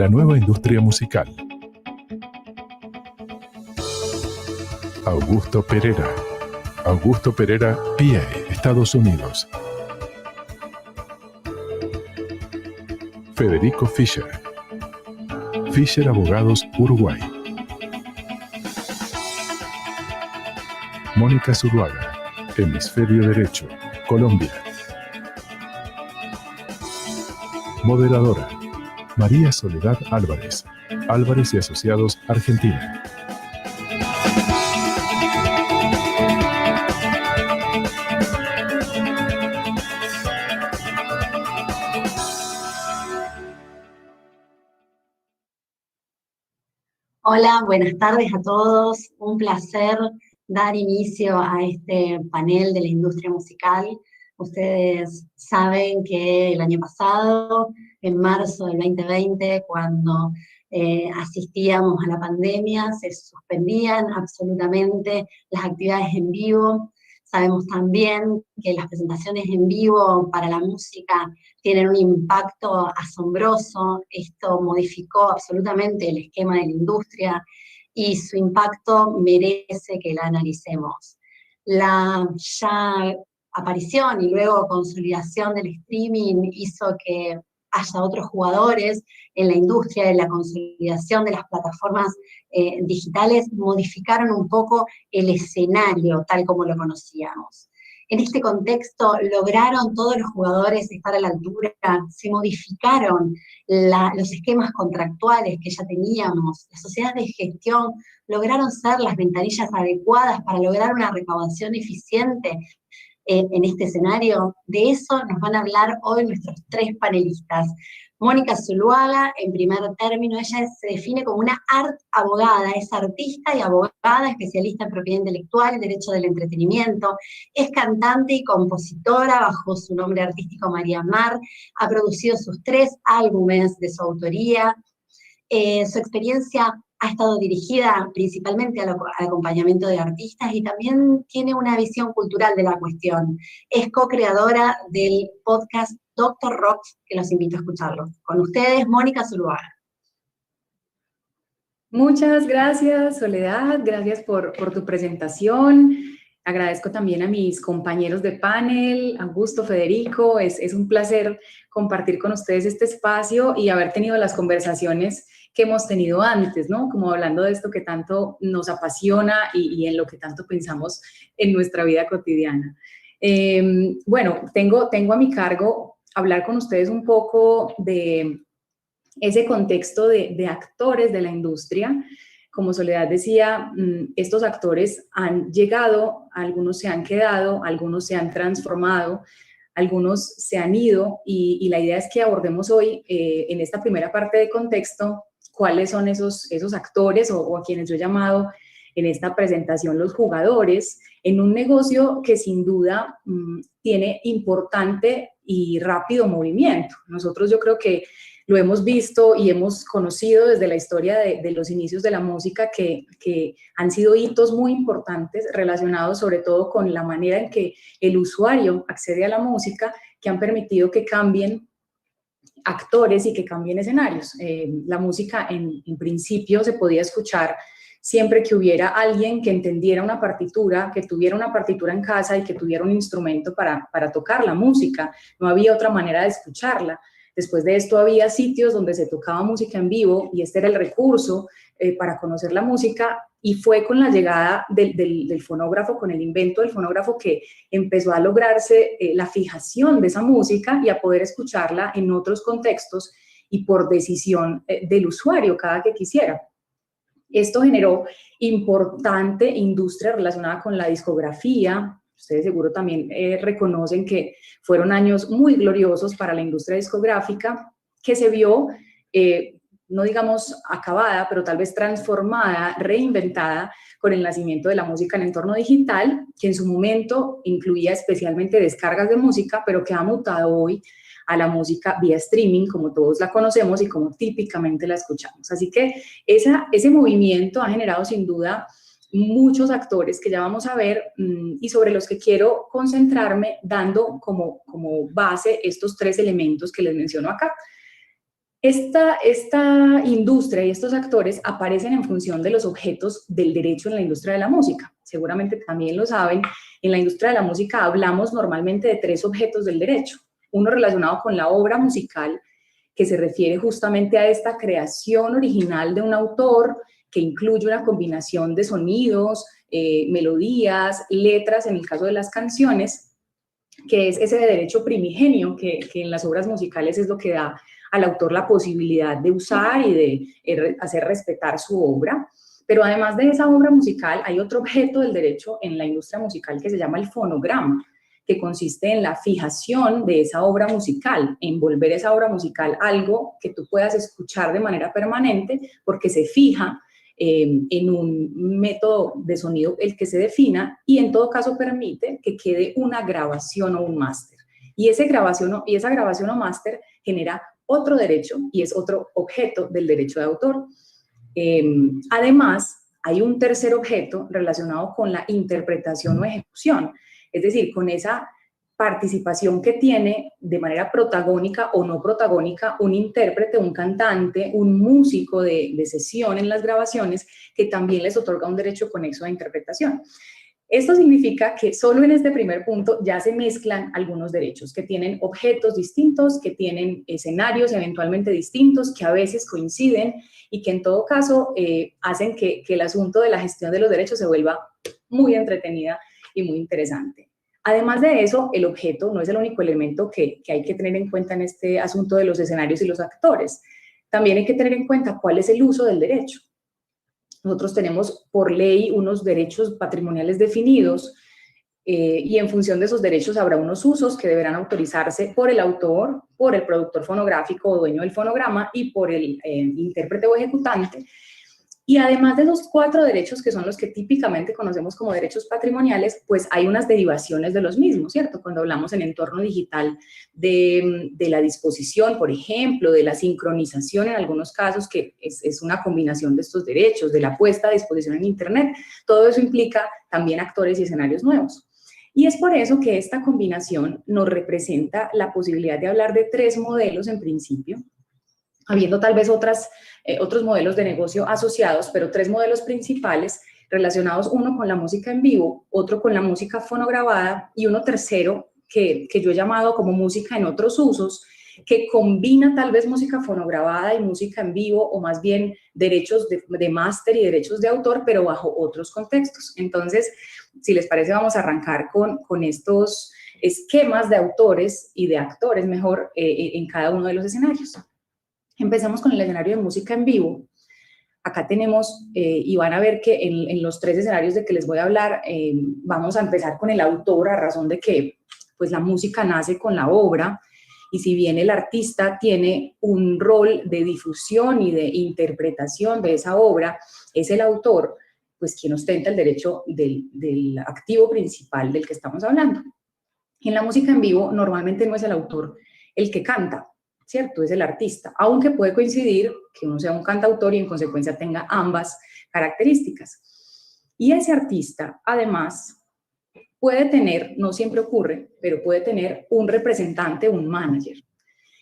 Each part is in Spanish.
La nueva industria musical. Augusto Pereira. Augusto Pereira, PA, Estados Unidos. Federico Fischer. Fischer Abogados, Uruguay. Mónica Zuluaga, Hemisferio Derecho, Colombia. Moderadora, María Soledad Álvarez, Álvarez y Asociados, Argentina. Hola, buenas tardes a todos. Un placer dar inicio a este panel de la industria musical. Ustedes saben que el año pasado, en marzo del 2020, cuando asistíamos a la pandemia, se suspendían absolutamente las actividades en vivo. Sabemos también que las presentaciones en vivo para la música tienen un impacto asombroso. Esto modificó absolutamente el esquema de la industria y su impacto merece que la analicemos. La ya aparición y luego consolidación del streaming hizo que haya otros jugadores en la industria de la consolidación de las plataformas digitales, modificaron un poco el escenario tal como lo conocíamos. En este contexto, lograron todos los jugadores estar a la altura, se modificaron los esquemas contractuales que ya teníamos, las sociedades de gestión lograron ser las ventanillas adecuadas para lograr una recaudación eficiente en este escenario. De eso nos van a hablar hoy nuestros tres panelistas. Mónica Zuluaga, en primer término, ella se define como una abogada, es artista y abogada, especialista en propiedad intelectual, derecho del entretenimiento, es cantante y compositora bajo su nombre artístico María Mar, ha producido sus 3 álbumes de su autoría. Su experiencia ha estado dirigida principalmente al acompañamiento de artistas y también tiene una visión cultural de la cuestión. Es co-creadora del podcast Dr. Rocks, que los invito a escucharlo. Con ustedes, Mónica Zuluaga. Muchas gracias, Soledad. Gracias por tu presentación. Agradezco también a mis compañeros de panel, Augusto, Federico. Es un placer compartir con ustedes este espacio y haber tenido las conversaciones que hemos tenido antes, ¿no? Como hablando de esto que tanto nos apasiona y en lo que tanto pensamos en nuestra vida cotidiana. Bueno, tengo a mi cargo hablar con ustedes un poco de ese contexto de actores de la industria. Como Soledad decía, estos actores han llegado, algunos se han quedado, algunos se han transformado, algunos se han ido y la idea es que abordemos hoy en esta primera parte de contexto cuáles son esos actores o a quienes yo he llamado en esta presentación los jugadores en un negocio que sin duda tiene importante y rápido movimiento. Nosotros yo creo que lo hemos visto y hemos conocido desde la historia de los inicios de la música que han sido hitos muy importantes relacionados sobre todo con la manera en que el usuario accede a la música, que han permitido que cambien actores y que cambien escenarios. La música en principio se podía escuchar siempre que hubiera alguien que entendiera una partitura, que tuviera una partitura en casa y que tuviera un instrumento para tocar la música. No había otra manera de escucharla. Después de esto había sitios donde se tocaba música en vivo y este era el recurso para conocer la música, y fue con la llegada del fonógrafo, con el invento del fonógrafo, que empezó a lograrse la fijación de esa música y a poder escucharla en otros contextos y por decisión del usuario cada que quisiera. Esto generó importante industria relacionada con la discografía. Ustedes seguro también reconocen que fueron años muy gloriosos para la industria discográfica, que se vio, no digamos acabada, pero tal vez transformada, reinventada con el nacimiento de la música en entorno digital, que en su momento incluía especialmente descargas de música, pero que ha mutado hoy a la música vía streaming, como todos la conocemos y como típicamente la escuchamos. Así que ese movimiento ha generado sin duda muchos actores que ya vamos a ver y sobre los que quiero concentrarme dando como base estos 3 elementos que les menciono acá. Esta industria y estos actores aparecen en función de los objetos del derecho en la industria de la música. Seguramente también lo saben, en la industria de la música hablamos normalmente de 3 objetos del derecho. Uno relacionado con la obra musical, que se refiere justamente a esta creación original de un autor, que incluye una combinación de sonidos, melodías, letras, en el caso de las canciones, que es ese derecho primigenio que en las obras musicales es lo que da al autor la posibilidad de usar y de hacer respetar su obra. Pero además de esa obra musical, hay otro objeto del derecho en la industria musical que se llama el fonograma, que consiste en la fijación de esa obra musical, en volver esa obra musical algo que tú puedas escuchar de manera permanente, porque se fija en un método de sonido el que se defina, y en todo caso permite que quede una grabación o un máster. Y esa grabación o máster genera otro derecho y es otro objeto del derecho de autor. Además, hay un tercer objeto relacionado con la interpretación o ejecución, es decir, con esa participación que tiene de manera protagónica o no protagónica un intérprete, un cantante, un músico de sesión en las grabaciones, que también les otorga un derecho conexo de interpretación. Esto significa que solo en este primer punto ya se mezclan algunos derechos que tienen objetos distintos, que tienen escenarios eventualmente distintos, que a veces coinciden y que en todo caso hacen que el asunto de la gestión de los derechos se vuelva muy entretenida y muy interesante. Además de eso, el objeto no es el único elemento que hay que tener en cuenta en este asunto de los escenarios y los actores. También hay que tener en cuenta cuál es el uso del derecho. Nosotros tenemos por ley unos derechos patrimoniales definidos y en función de esos derechos habrá unos usos que deberán autorizarse por el autor, por el productor fonográfico o dueño del fonograma y por el intérprete o ejecutante. Y además de esos 4 derechos que son los que típicamente conocemos como derechos patrimoniales, pues hay unas derivaciones de los mismos, ¿cierto? Cuando hablamos en entorno digital de la disposición, por ejemplo, de la sincronización en algunos casos, que es una combinación de estos derechos, de la puesta a disposición en Internet, todo eso implica también actores y escenarios nuevos. Y es por eso que esta combinación nos representa la posibilidad de hablar de 3 modelos en principio, habiendo tal vez otros modelos de negocio asociados, pero 3 modelos principales relacionados, uno con la música en vivo, otro con la música fonograbada y uno tercero que yo he llamado como música en otros usos, que combina tal vez música fonograbada y música en vivo, o más bien derechos de máster y derechos de autor, pero bajo otros contextos. Entonces, si les parece, vamos a arrancar con estos esquemas de autores y de actores, mejor, en cada uno de los escenarios. Empecemos con el escenario de música en vivo. Acá tenemos, y van a ver que en los 3 escenarios de que les voy a hablar, vamos a empezar con el autor, a razón de que pues, la música nace con la obra, y si bien el artista tiene un rol de difusión y de interpretación de esa obra, es el autor, pues quien ostenta el derecho del activo principal del que estamos hablando. En la música en vivo, normalmente no es el autor el que canta, ¿cierto? Es el artista, aunque puede coincidir que uno sea un cantautor y en consecuencia tenga ambas características. Y ese artista, además, puede tener, no siempre ocurre, pero puede tener un representante, un manager,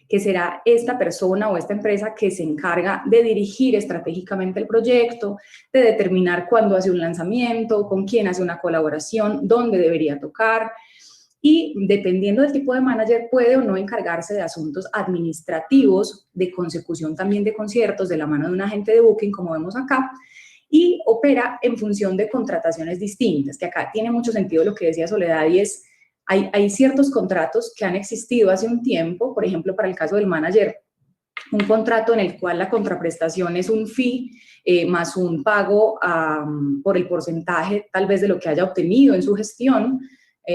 que será esta persona o esta empresa que se encarga de dirigir estratégicamente el proyecto, de determinar cuándo hace un lanzamiento, con quién hace una colaboración, dónde debería tocar, y dependiendo del tipo de manager puede o no encargarse de asuntos administrativos, de consecución también de conciertos de la mano de un agente de booking, como vemos acá, y opera en función de contrataciones distintas, que acá tiene mucho sentido lo que decía Soledad, y es, hay ciertos contratos que han existido hace un tiempo, por ejemplo, para el caso del manager, un contrato en el cual la contraprestación es un fee más un pago por el porcentaje tal vez de lo que haya obtenido en su gestión.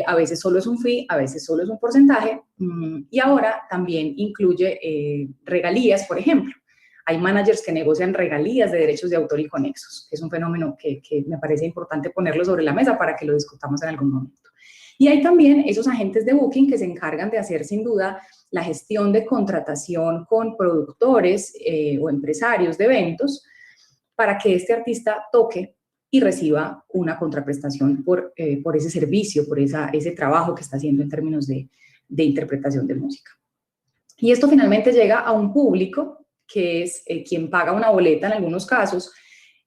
A veces solo es un fee, a veces solo es un porcentaje, y ahora también incluye regalías, por ejemplo. Hay managers que negocian regalías de derechos de autor y conexos, que es un fenómeno que me parece importante ponerlo sobre la mesa para que lo discutamos en algún momento. Y hay también esos agentes de booking que se encargan de hacer sin duda la gestión de contratación con productores o empresarios de eventos para que este artista toque y reciba una contraprestación por ese servicio, por ese trabajo que está haciendo en términos de interpretación de música. Y esto finalmente llega a un público que es quien paga una boleta en algunos casos,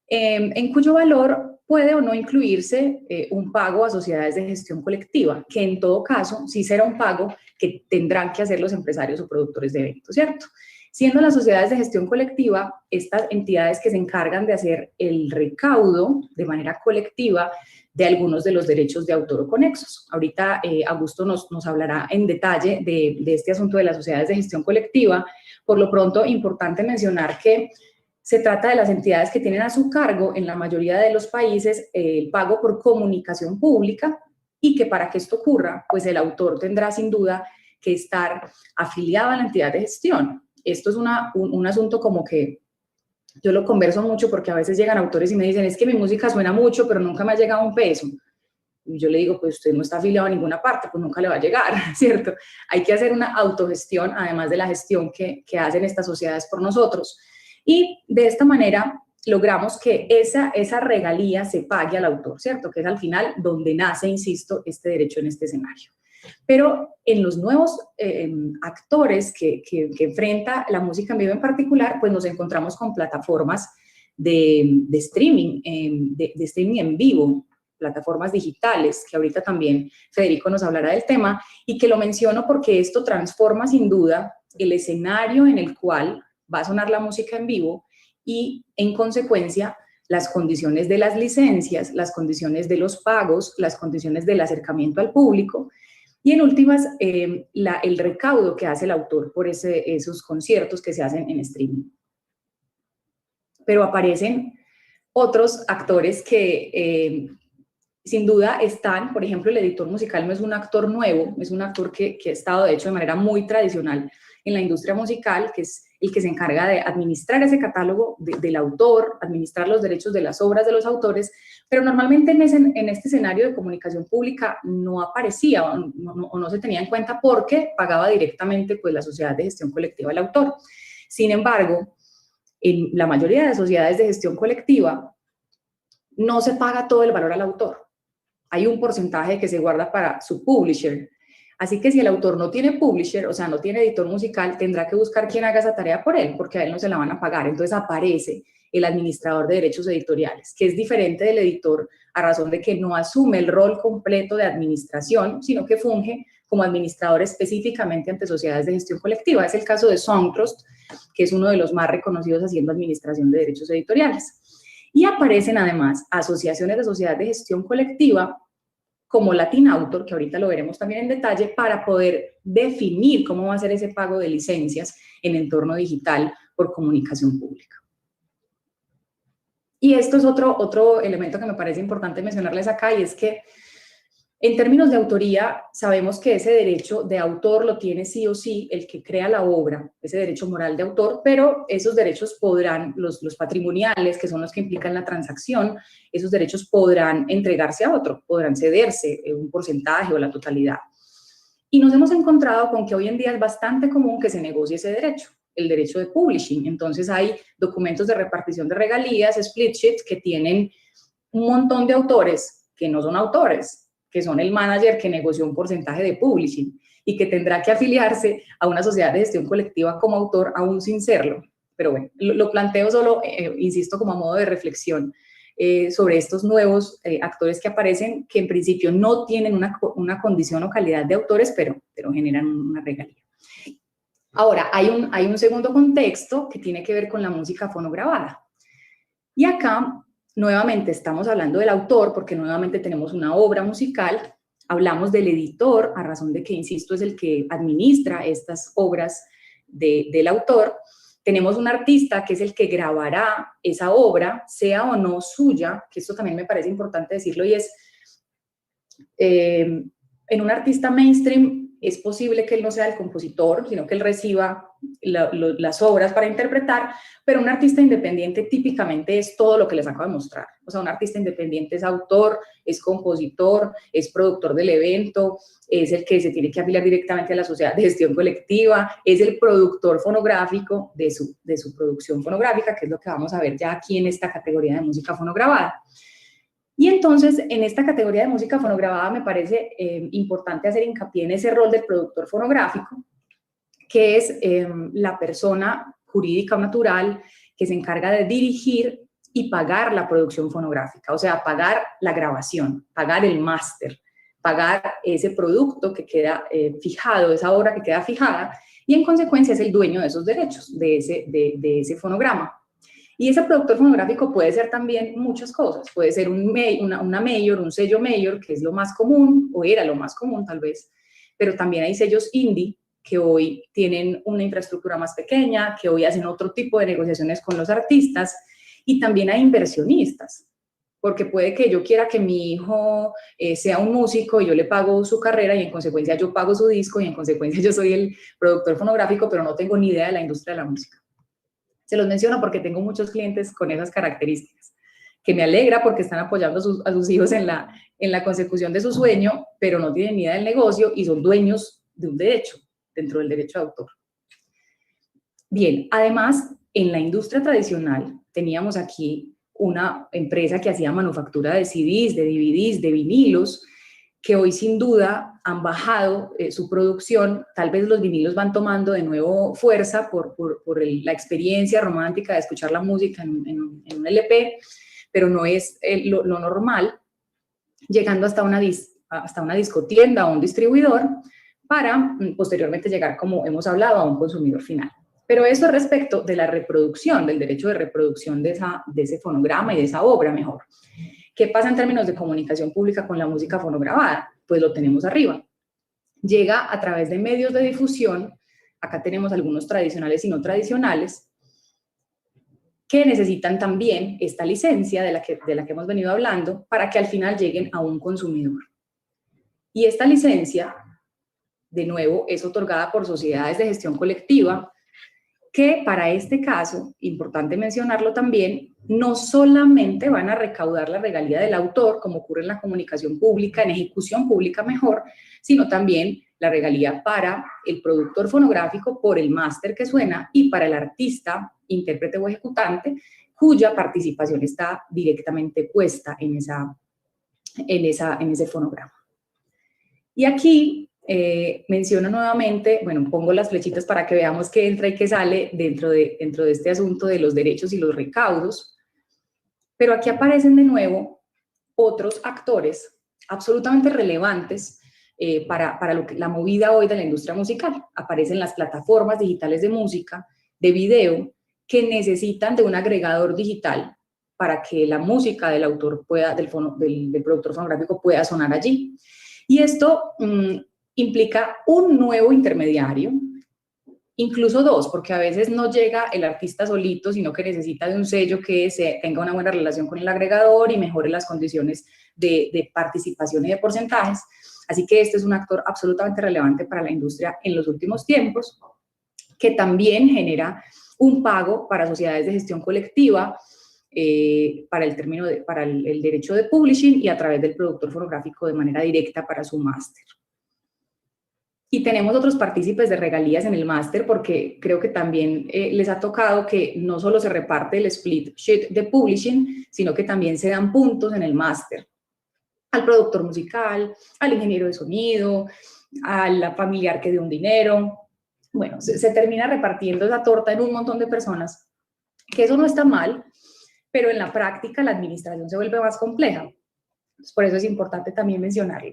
en cuyo valor puede o no incluirse un pago a sociedades de gestión colectiva, que en todo caso sí será un pago que tendrán que hacer los empresarios o productores de eventos, ¿cierto? Siendo las sociedades de gestión colectiva estas entidades que se encargan de hacer el recaudo de manera colectiva de algunos de los derechos de autor o conexos. Ahorita Augusto nos hablará en detalle de este asunto de las sociedades de gestión colectiva. Por lo pronto, importante mencionar que se trata de las entidades que tienen a su cargo, en la mayoría de los países, el pago por comunicación pública, y que para que esto ocurra, pues el autor tendrá sin duda que estar afiliado a la entidad de gestión. Esto es un asunto como que yo lo converso mucho porque a veces llegan autores y me dicen, es que mi música suena mucho, pero nunca me ha llegado un peso. Y yo le digo, pues usted no está afiliado a ninguna parte, pues nunca le va a llegar, ¿cierto? Hay que hacer una autogestión, además de la gestión que hacen estas sociedades por nosotros. Y de esta manera logramos que esa regalía se pague al autor, ¿cierto? Que es al final donde nace, insisto, este derecho en este escenario. Pero en los nuevos actores que enfrenta la música en vivo en particular, pues nos encontramos con plataformas de streaming, de streaming en vivo, plataformas digitales, que ahorita también Federico nos hablará del tema, y que lo menciono porque esto transforma sin duda el escenario en el cual va a sonar la música en vivo y, en consecuencia, las condiciones de las licencias, las condiciones de los pagos, las condiciones del acercamiento al público y, en últimas, el recaudo que hace el autor por esos conciertos que se hacen en streaming. Pero aparecen otros actores que sin duda están, por ejemplo, el editor musical no es un actor nuevo, es un actor que ha estado, de hecho, de manera muy tradicional en la industria musical, que es el que se encarga de administrar ese catálogo del autor, administrar los derechos de las obras de los autores, pero normalmente en este escenario de comunicación pública no aparecía o no se tenía en cuenta porque pagaba directamente pues, la sociedad de gestión colectiva del autor. Sin embargo, en la mayoría de sociedades de gestión colectiva no se paga todo el valor al autor. Hay un porcentaje que se guarda para su publisher. Así que si el autor no tiene publisher, o sea, no tiene editor musical, tendrá que buscar quién haga esa tarea por él, porque a él no se la van a pagar. Entonces aparece el administrador de derechos editoriales, que es diferente del editor a razón de que no asume el rol completo de administración, sino que funge como administrador específicamente ante sociedades de gestión colectiva. Es el caso de Songtrust, que es uno de los más reconocidos haciendo administración de derechos editoriales. Y aparecen además asociaciones de sociedades de gestión colectiva como Latin Autor, que ahorita lo veremos también en detalle, para poder definir cómo va a ser ese pago de licencias en entorno digital por comunicación pública. Y esto es otro elemento que me parece importante mencionarles acá, y es que en términos de autoría sabemos que ese derecho de autor lo tiene sí o sí el que crea la obra, ese derecho moral de autor, pero esos derechos podrán, los patrimoniales, que son los que implican la transacción, esos derechos podrán entregarse a otro, podrán cederse un porcentaje o la totalidad. Y nos hemos encontrado con que hoy en día es bastante común que se negocie ese derecho, el derecho de publishing. Entonces hay documentos de repartición de regalías, split sheets, que tienen un montón de autores que no son autores, que son el manager que negoció un porcentaje de publishing y que tendrá que afiliarse a una sociedad de gestión colectiva como autor aún sin serlo. Pero bueno, lo planteo solo, insisto, como a modo de reflexión sobre estos nuevos actores que aparecen, que en principio no tienen una condición o calidad de autores, pero generan una regalía. Ahora, hay un segundo contexto que tiene que ver con la música fonograbada. Y acá nuevamente estamos hablando del autor porque nuevamente tenemos una obra musical, hablamos del editor a razón de que, insisto, es el que administra estas obras del autor, tenemos un artista que es el que grabará esa obra, sea o no suya, que esto también me parece importante decirlo, y es, en un artista mainstream es posible que él no sea el compositor, sino que él reciba las obras para interpretar, pero un artista independiente típicamente es todo lo que les acabo de mostrar. O sea, un artista independiente es autor, es compositor, es productor del evento, es el que se tiene que afiliar directamente a la sociedad de gestión colectiva, es el productor fonográfico de su producción fonográfica, que es lo que vamos a ver ya aquí en esta categoría de música fonograbada. Y entonces, en esta categoría de música fonograbada me parece importante hacer hincapié en ese rol del productor fonográfico, que es la persona jurídica o natural que se encarga de dirigir y pagar la producción fonográfica, o sea, pagar la grabación, pagar el máster, pagar ese producto que queda fijado, esa obra que queda fijada, y en consecuencia es el dueño de esos derechos, de ese fonograma. Y ese productor fonográfico puede ser también muchas cosas, puede ser una mayor, un sello mayor, que es lo más común, o era lo más común tal vez, pero también hay sellos indie, que hoy tienen una infraestructura más pequeña, que hoy hacen otro tipo de negociaciones con los artistas, y también hay inversionistas, porque puede que yo quiera que mi hijo sea un músico y yo le pago su carrera y en consecuencia yo pago su disco y en consecuencia yo soy el productor fonográfico, pero no tengo ni idea de la industria de la música. Se los menciono porque tengo muchos clientes con esas características, que me alegra porque están apoyando a sus hijos en la consecución de su sueño, pero no tienen ni idea del negocio y son dueños de un derecho, dentro del derecho de autor. Bien, además, en la industria tradicional teníamos aquí una empresa que hacía manufactura de CDs, de DVDs, de vinilos, que hoy sin duda han bajado su producción. Tal vez los vinilos van tomando de nuevo fuerza por la experiencia romántica de escuchar la música en un LP, pero no es lo normal, llegando hasta una discotienda o un distribuidor, para posteriormente llegar, como hemos hablado, a un consumidor final. Pero eso es respecto de la reproducción, del derecho de reproducción de ese fonograma y de esa obra, mejor. ¿Qué pasa en términos de comunicación pública con la música fonograbada? Pues lo tenemos arriba. Llega a través de medios de difusión, acá tenemos algunos tradicionales y no tradicionales, que necesitan también esta licencia de la que hemos venido hablando para que al final lleguen a un consumidor. Y esta licencia, de nuevo, es otorgada por sociedades de gestión colectiva, que para este caso, importante mencionarlo también, no solamente van a recaudar la regalía del autor, como ocurre en la comunicación pública, en ejecución pública mejor, sino también la regalía para el productor fonográfico por el máster que suena y para el artista, intérprete o ejecutante, cuya participación está directamente puesta en ese fonograma. Y aquí menciono nuevamente, bueno, pongo las flechitas para que veamos qué entra y qué sale dentro de este asunto de los derechos y los recaudos, pero aquí aparecen de nuevo otros actores absolutamente relevantes para la movida hoy de la industria musical. Aparecen las plataformas digitales de música, de video, que necesitan de un agregador digital para que la música del autor del productor fonográfico pueda sonar allí. Y esto implica un nuevo intermediario, incluso dos, porque a veces no llega el artista solito, sino que necesita de un sello que tenga una buena relación con el agregador y mejore las condiciones de participación y de porcentajes. Así que este es un actor absolutamente relevante para la industria en los últimos tiempos, que también genera un pago para sociedades de gestión colectiva, para el derecho de publishing y a través del productor fonográfico de manera directa para su máster. Y tenemos otros partícipes de regalías en el máster, porque creo que también les ha tocado que no solo se reparte el split sheet de publishing, sino que también se dan puntos en el máster al productor musical, al ingeniero de sonido, al familiar que dio un dinero. Bueno, se termina repartiendo esa torta en un montón de personas, que eso no está mal, pero en la práctica la administración se vuelve más compleja. Entonces, por eso es importante también mencionarlo.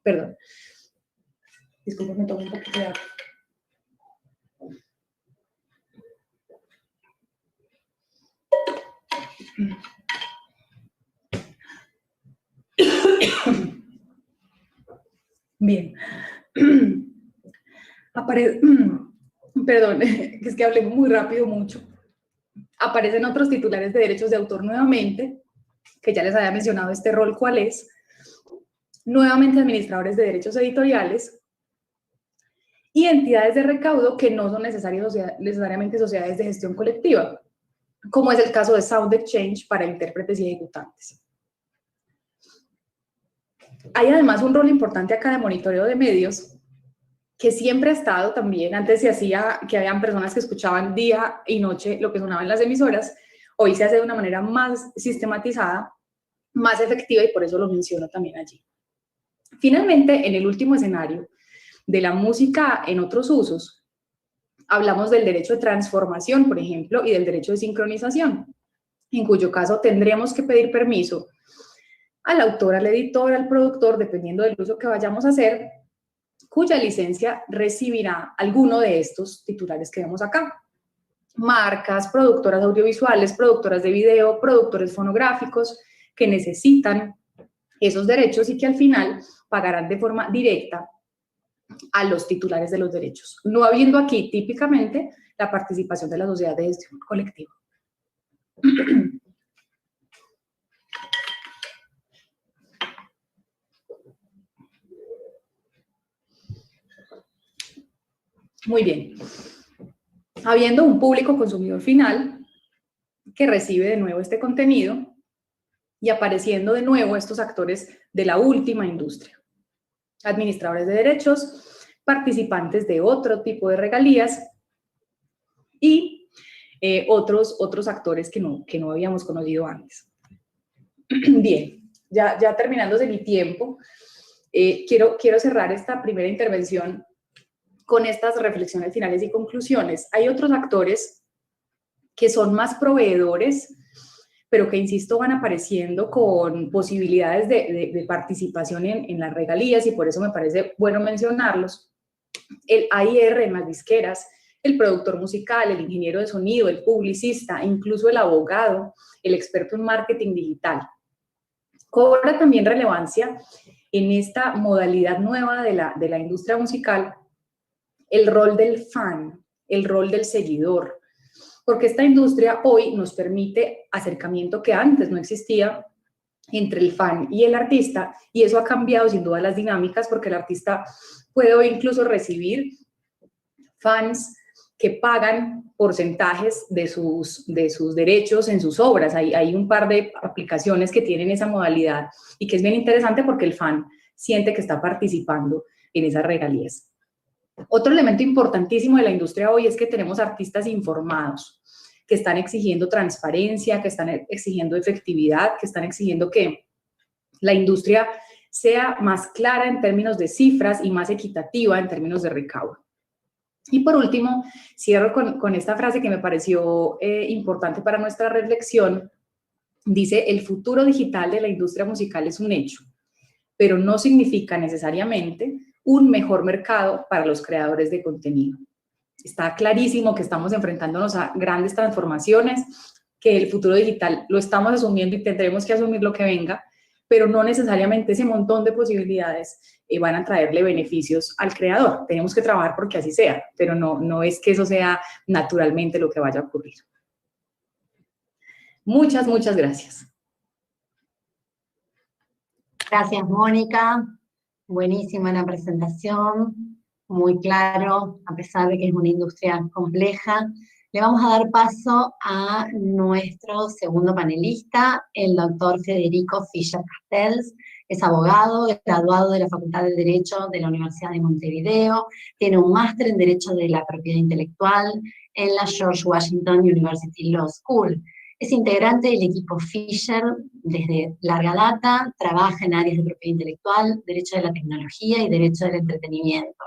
Perdón. Disculpen, me tomo un poquito de agua. Bien. Perdón, es que hablé muy rápido, mucho. Aparecen otros titulares de derechos de autor nuevamente, que ya les había mencionado este rol cuál es. Nuevamente administradores de derechos editoriales y entidades de recaudo que no son necesariamente sociedades de gestión colectiva, como es el caso de Sound Exchange para intérpretes y ejecutantes. Hay además un rol importante acá de monitoreo de medios, que siempre ha estado también. Antes se hacía que habían personas que escuchaban día y noche lo que sonaba en las emisoras. Hoy se hace de una manera más sistematizada, más efectiva, y por eso lo menciono también allí. Finalmente, en el último escenario de la música en otros usos, Hablamos del derecho de transformación, por ejemplo, y del derecho de sincronización, en cuyo caso tendremos que pedir permiso al autor, al editor, al productor, dependiendo del uso que vayamos a hacer, cuya licencia recibirá alguno de estos titulares que vemos acá. Marcas, productoras audiovisuales, productoras de video, productores fonográficos, que necesitan esos derechos y que al final pagarán de forma directa a los titulares de los derechos, no habiendo aquí típicamente la participación de la sociedad de gestión colectiva. Muy bien. Habiendo un público consumidor final que recibe de nuevo este contenido y apareciendo de nuevo estos actores de la última industria, administradores de derechos, participantes de otro tipo de regalías y otros actores que no habíamos conocido antes. Bien, ya terminándose mi tiempo, quiero cerrar esta primera intervención con estas reflexiones finales y conclusiones. Hay otros actores que son más proveedores, pero que, insisto, van apareciendo con posibilidades de participación en las regalías, y por eso me parece bueno mencionarlos. El AIR en las disqueras, el productor musical, el ingeniero de sonido, el publicista, incluso el abogado, el experto en marketing digital. Cobra también relevancia en esta modalidad nueva de la industria musical el rol del fan, el rol del seguidor, porque esta industria hoy nos permite acercamiento que antes no existía entre el fan y el artista, y eso ha cambiado sin duda las dinámicas, porque el artista puede hoy incluso recibir fans que pagan porcentajes de sus derechos en sus obras. Hay un par de aplicaciones que tienen esa modalidad y que es bien interesante porque el fan siente que está participando en esas regalías. Otro elemento importantísimo de la industria hoy es que tenemos artistas informados, que están exigiendo transparencia, que están exigiendo efectividad, que están exigiendo que la industria sea más clara en términos de cifras y más equitativa en términos de recaudo. Y por último, cierro con esta frase que me pareció importante para nuestra reflexión. Dice: el futuro digital de la industria musical es un hecho, pero no significa necesariamente un mejor mercado para los creadores de contenido. Está clarísimo que estamos enfrentándonos a grandes transformaciones, que el futuro digital lo estamos asumiendo y tendremos que asumir lo que venga, pero no necesariamente ese montón de posibilidades van a traerle beneficios al creador. Tenemos que trabajar porque así sea, pero no es que eso sea naturalmente lo que vaya a ocurrir. Muchas gracias. Gracias, Mónica. Buenísima la presentación, muy claro, a pesar de que es una industria compleja. Le vamos a dar paso a nuestro segundo panelista, el doctor Federico Fischer-Castells. Es abogado, graduado de la Facultad de Derecho de la Universidad de Montevideo, tiene un máster en Derecho de la Propiedad Intelectual en la George Washington University Law School. Es integrante del equipo Fischer desde larga data, trabaja en áreas de propiedad intelectual, derecho de la tecnología y derecho del entretenimiento.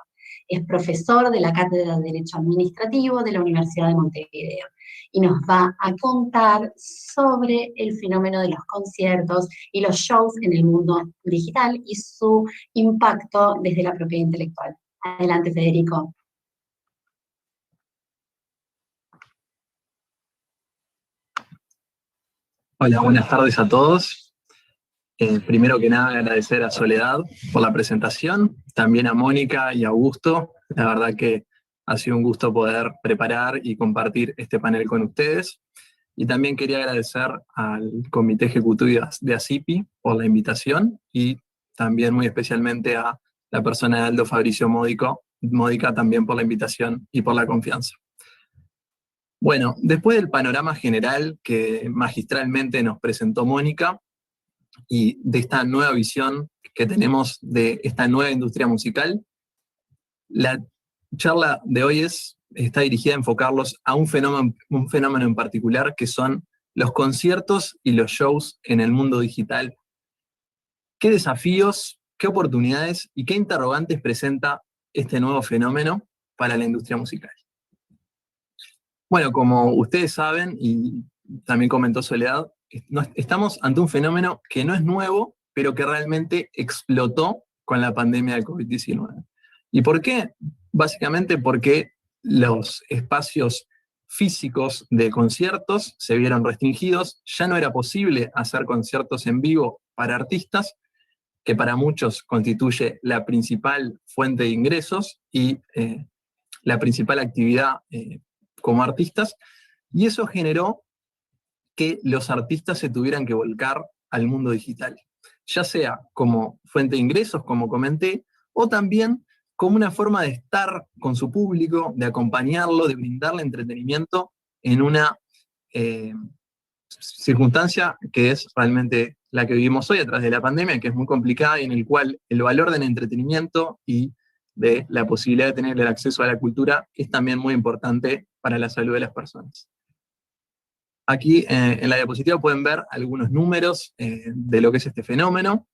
Es profesor de la Cátedra de Derecho Administrativo de la Universidad de Montevideo y nos va a contar sobre el fenómeno de los conciertos y los shows en el mundo digital y su impacto desde la propiedad intelectual. Adelante, Federico. Hola, buenas tardes a todos. Primero que nada, agradecer a Soledad por la presentación, también a Mónica y a Augusto. La verdad que ha sido un gusto poder preparar y compartir este panel con ustedes. Y también quería agradecer al Comité Ejecutivo de ACIPI por la invitación, y también muy especialmente a la persona de Aldo Fabricio Módica también por la invitación y por la confianza. Bueno, después del panorama general que magistralmente nos presentó Mónica y de esta nueva visión que tenemos de esta nueva industria musical, la charla de hoy está dirigida a enfocarlos a un fenómeno en particular, que son los conciertos y los shows en el mundo digital. ¿Qué desafíos, qué oportunidades y qué interrogantes presenta este nuevo fenómeno para la industria musical? Bueno, como ustedes saben, y también comentó Soledad, estamos ante un fenómeno que no es nuevo, pero que realmente explotó con la pandemia de COVID-19. ¿Y por qué? Básicamente porque los espacios físicos de conciertos se vieron restringidos, ya no era posible hacer conciertos en vivo para artistas, que para muchos constituye la principal fuente de ingresos y la principal actividad como artistas, y eso generó que los artistas se tuvieran que volcar al mundo digital, ya sea como fuente de ingresos, como comenté, o también como una forma de estar con su público, de acompañarlo, de brindarle entretenimiento en una circunstancia que es realmente la que vivimos hoy a través de la pandemia, que es muy complicada y en el cual el valor del entretenimiento y de la posibilidad de tener el acceso a la cultura es también muy importante para la salud de las personas. Aquí en la diapositiva pueden ver algunos números de lo que es este fenómeno.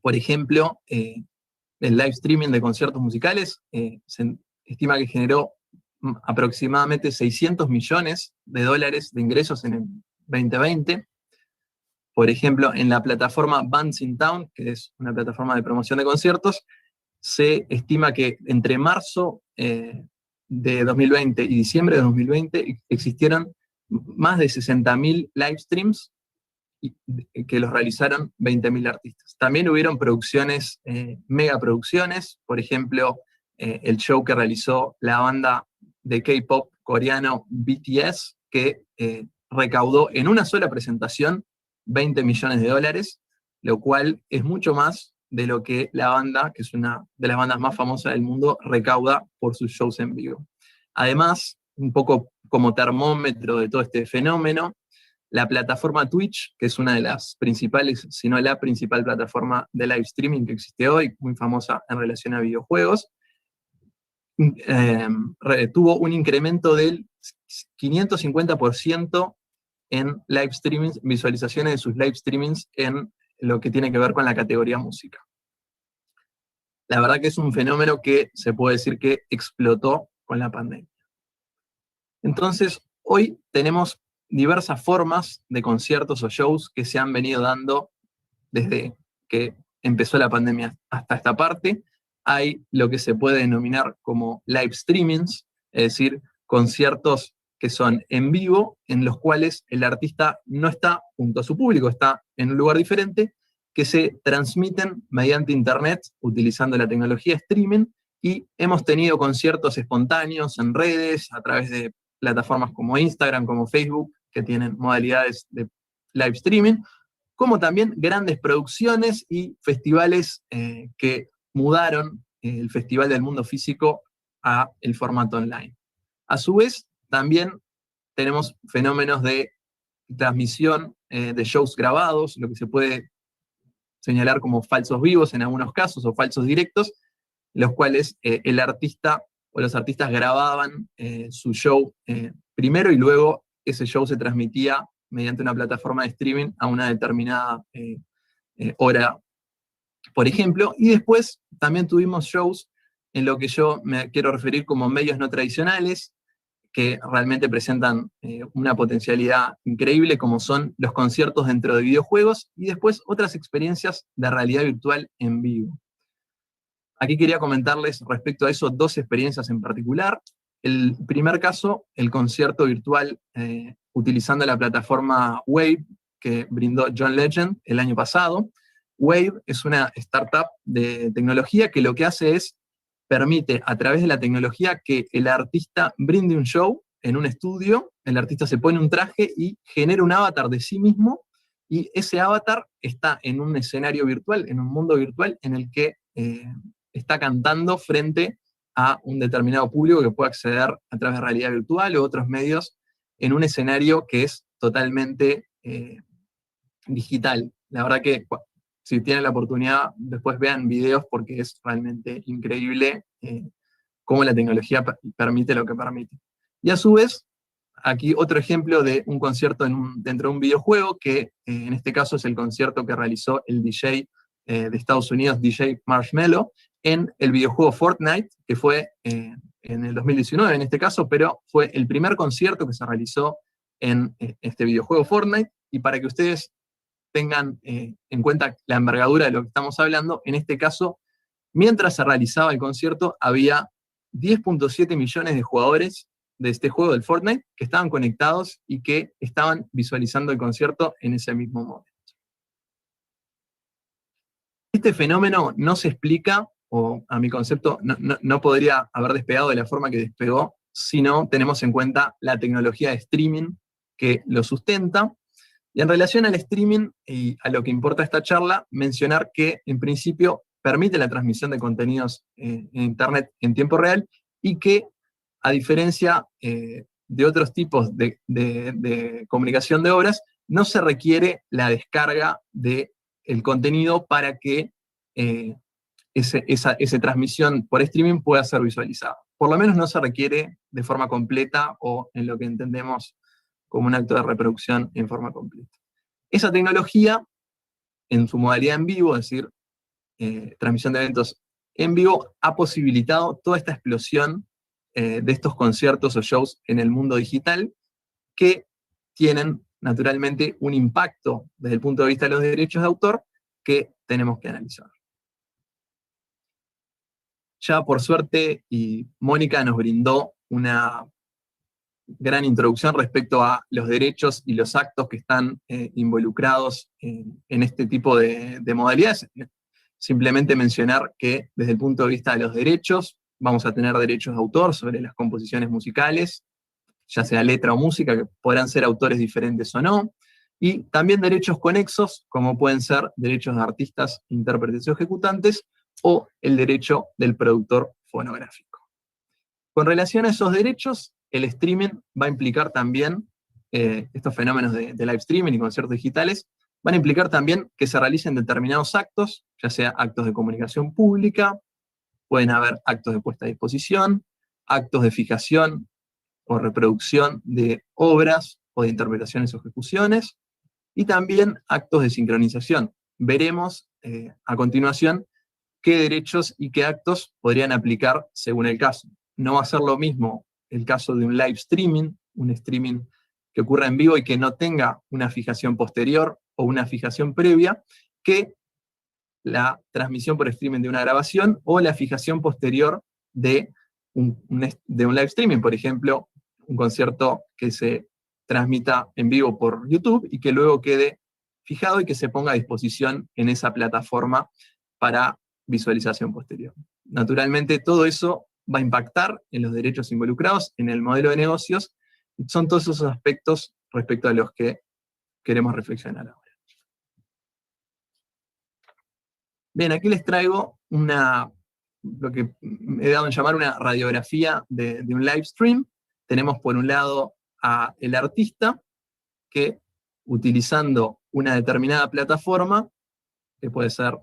Por ejemplo, el live streaming de conciertos musicales se estima que generó aproximadamente $600 millones de ingresos en el 2020. Por ejemplo, en la plataforma Bands in Town, que es una plataforma de promoción de conciertos, se estima que entre marzo de 2020 y diciembre de 2020 existieron más de 60.000 live streams que los realizaron 20.000 artistas. También hubieron producciones, megaproducciones, por ejemplo, el show que realizó la banda de K-pop coreano BTS, que recaudó en una sola presentación $20 millones, lo cual es mucho más de lo que la banda, que es una de las bandas más famosas del mundo, recauda por sus shows en vivo. Además, un poco como termómetro de todo este fenómeno, la plataforma Twitch, que es una de las principales, si no la principal plataforma de live streaming que existe hoy, muy famosa en relación a videojuegos, tuvo un incremento del 550% en live streamings, visualizaciones de sus live streamings en lo que tiene que ver con la categoría música. La verdad que es un fenómeno que se puede decir que explotó con la pandemia. Entonces, hoy tenemos diversas formas de conciertos o shows que se han venido dando desde que empezó la pandemia hasta esta parte. Hay lo que se puede denominar como live streamings, es decir, conciertos que son en vivo, en los cuales el artista no está junto a su público, está en un lugar diferente, que se transmiten mediante internet, utilizando la tecnología streaming, y hemos tenido conciertos espontáneos en redes, a través de plataformas como Instagram, como Facebook, que tienen modalidades de live streaming, como también grandes producciones y festivales que mudaron el Festival del Mundo Físico a el formato online. A su vez, también tenemos fenómenos de transmisión de shows grabados, lo que se puede señalar como falsos vivos en algunos casos, o falsos directos, los cuales el artista o los artistas grababan su show primero y luego ese show se transmitía mediante una plataforma de streaming a una determinada hora, por ejemplo, y después también tuvimos shows en lo que yo me quiero referir como medios no tradicionales, que realmente presentan una potencialidad increíble, como son los conciertos dentro de videojuegos, y después otras experiencias de realidad virtual en vivo. Aquí quería comentarles respecto a eso dos experiencias en particular. El primer caso, el concierto virtual utilizando la plataforma Wave, que brindó John Legend el año pasado. Wave es una startup de tecnología que lo que hace es permite a través de la tecnología que el artista brinde un show en un estudio, el artista se pone un traje y genera un avatar de sí mismo, y ese avatar está en un escenario virtual, en un mundo virtual en el que está cantando frente a un determinado público que puede acceder a través de realidad virtual o otros medios en un escenario que es totalmente digital. La verdad que si tienen la oportunidad, después vean videos porque es realmente increíble cómo la tecnología permite lo que permite. Y a su vez, aquí otro ejemplo de un concierto dentro de un videojuego, que en este caso es el concierto que realizó el DJ de Estados Unidos, DJ Marshmello, en el videojuego Fortnite, que fue en el 2019 en este caso, pero fue el primer concierto que se realizó en este videojuego Fortnite, y para que ustedes tengan en cuenta la envergadura de lo que estamos hablando, en este caso, mientras se realizaba el concierto, había 10.7 millones de jugadores de este juego del Fortnite que estaban conectados y que estaban visualizando el concierto en ese mismo momento. Este fenómeno no se explica, o a mi concepto no podría haber despegado de la forma que despegó, si no tenemos en cuenta la tecnología de streaming que lo sustenta. Y en relación al streaming y a lo que importa esta charla, mencionar que en principio permite la transmisión de contenidos en Internet en tiempo real, y que a diferencia de otros tipos de comunicación de obras, no se requiere la descarga del contenido para que esa transmisión por streaming pueda ser visualizada. Por lo menos no se requiere de forma completa, o en lo que entendemos como un acto de reproducción en forma completa. Esa tecnología, en su modalidad en vivo, es decir, transmisión de eventos en vivo, ha posibilitado toda esta explosión de estos conciertos o shows en el mundo digital, que tienen naturalmente un impacto desde el punto de vista de los derechos de autor que tenemos que analizar. Ya por suerte, y Mónica nos brindó una gran introducción respecto a los derechos y los actos que están involucrados en este tipo de modalidades. Simplemente mencionar que desde el punto de vista de los derechos, vamos a tener derechos de autor sobre las composiciones musicales, ya sea letra o música, que podrán ser autores diferentes o no, y también derechos conexos, como pueden ser derechos de artistas, intérpretes o ejecutantes, o el derecho del productor fonográfico. Con relación a esos derechos, el streaming va a implicar también, estos fenómenos de live streaming y conciertos digitales, van a implicar también que se realicen determinados actos, ya sea actos de comunicación pública, pueden haber actos de puesta a disposición, actos de fijación o reproducción de obras o de interpretaciones o ejecuciones, y también actos de sincronización. Veremos a continuación qué derechos y qué actos podrían aplicar según el caso. No va a ser lo mismo el caso de un live streaming, un streaming que ocurra en vivo y que no tenga una fijación posterior o una fijación previa, que la transmisión por streaming de una grabación o la fijación posterior de un live streaming, por ejemplo, un concierto que se transmita en vivo por YouTube y que luego quede fijado y que se ponga a disposición en esa plataforma para visualización posterior. Naturalmente, todo eso va a impactar en los derechos involucrados, en el modelo de negocios, y son todos esos aspectos respecto a los que queremos reflexionar ahora. Bien, aquí les traigo lo que he dado en llamar una radiografía de un live stream. Tenemos por un lado al artista, que utilizando una determinada plataforma, que puede ser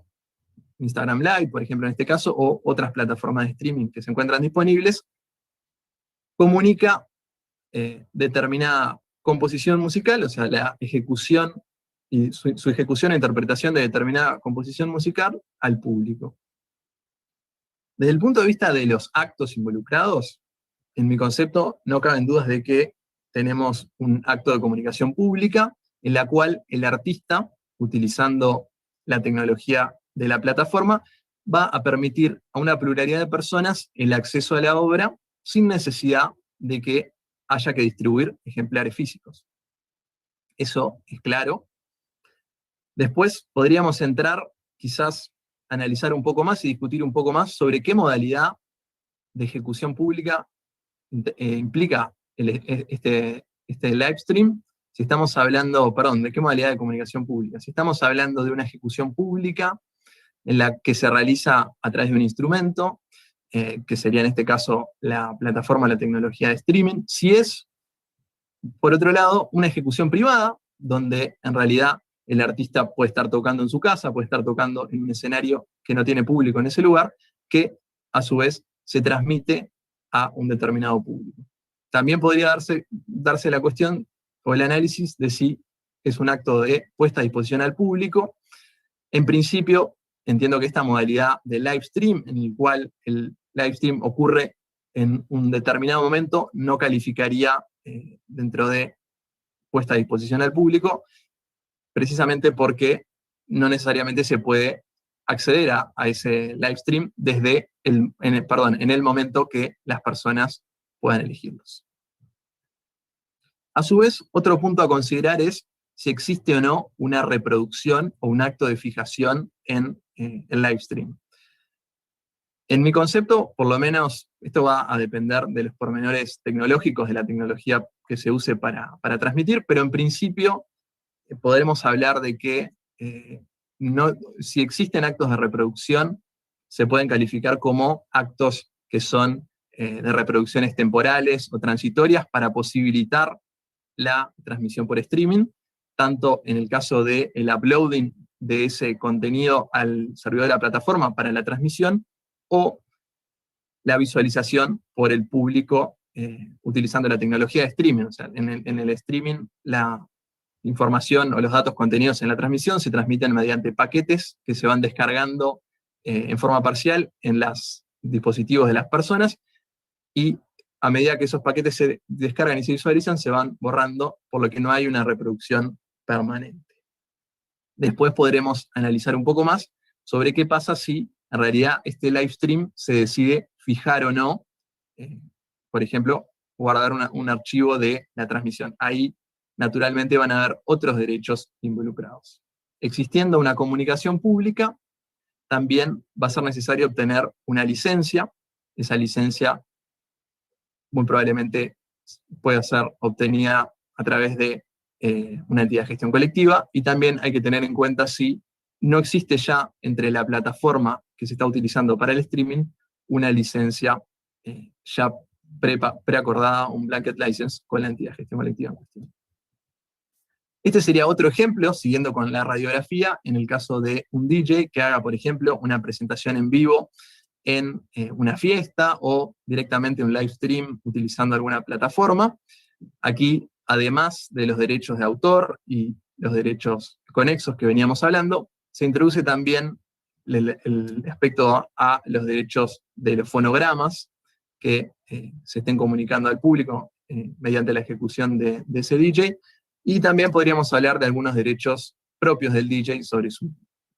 Instagram Live, por ejemplo, en este caso, o otras plataformas de streaming que se encuentran disponibles, comunica determinada composición musical, o sea, la ejecución y su ejecución e interpretación de determinada composición musical al público. Desde el punto de vista de los actos involucrados, en mi concepto no caben dudas de que tenemos un acto de comunicación pública en la cual el artista, utilizando la tecnología de la plataforma, va a permitir a una pluralidad de personas el acceso a la obra sin necesidad de que haya que distribuir ejemplares físicos. Eso es claro. Después podríamos entrar, quizás, a analizar un poco más y discutir un poco más sobre qué modalidad de ejecución pública implica este live stream. Si estamos hablando, ¿de qué modalidad de comunicación pública? Si estamos hablando de una ejecución pública en la que se realiza a través de un instrumento, que sería en este caso la plataforma, la tecnología de streaming. Si es, por otro lado, una ejecución privada, donde en realidad el artista puede estar tocando en su casa, puede estar tocando en un escenario que no tiene público en ese lugar, que a su vez se transmite a un determinado público. También podría darse la cuestión o el análisis de si es un acto de puesta a disposición al público. En principio, entiendo que esta modalidad de live stream, en el cual el live stream ocurre en un determinado momento no calificaría dentro de puesta a disposición al público, precisamente porque no necesariamente se puede acceder a ese live stream desde en el momento que las personas puedan elegirlos. A su vez, otro punto a considerar es si existe o no una reproducción o un acto de fijación en el live stream. En mi concepto, por lo menos, esto va a depender de los pormenores tecnológicos, de la tecnología que se use para transmitir, pero en principio podremos hablar de que si existen actos de reproducción, se pueden calificar como actos que son de reproducciones temporales o transitorias para posibilitar la transmisión por streaming, tanto en el caso del uploading de ese contenido al servidor de la plataforma para la transmisión, o la visualización por el público utilizando la tecnología de streaming. O sea, en el streaming la información o los datos contenidos en la transmisión se transmiten mediante paquetes que se van descargando en forma parcial en los dispositivos de las personas, y a medida que esos paquetes se descargan y se visualizan, se van borrando, por lo que no hay una reproducción permanente. Después podremos analizar un poco más sobre qué pasa si en realidad este live stream se decide fijar o no, por ejemplo, guardar un archivo de la transmisión. Ahí, naturalmente, van a haber otros derechos involucrados. Existiendo una comunicación pública, también va a ser necesario obtener una licencia. Esa licencia muy probablemente pueda ser obtenida a través de una entidad de gestión colectiva, y también hay que tener en cuenta si no existe ya entre la plataforma que se está utilizando para el streaming una licencia ya preacordada, un blanket license con la entidad de gestión colectiva en cuestión. Este sería otro ejemplo, siguiendo con la radiografía, en el caso de un DJ que haga, por ejemplo, una presentación en vivo en una fiesta, o directamente un live stream utilizando alguna plataforma. Aquí, además de los derechos de autor y los derechos conexos que veníamos hablando, se introduce también el aspecto a los derechos de los fonogramas que se estén comunicando al público mediante la ejecución de ese DJ, y también podríamos hablar de algunos derechos propios del DJ sobre su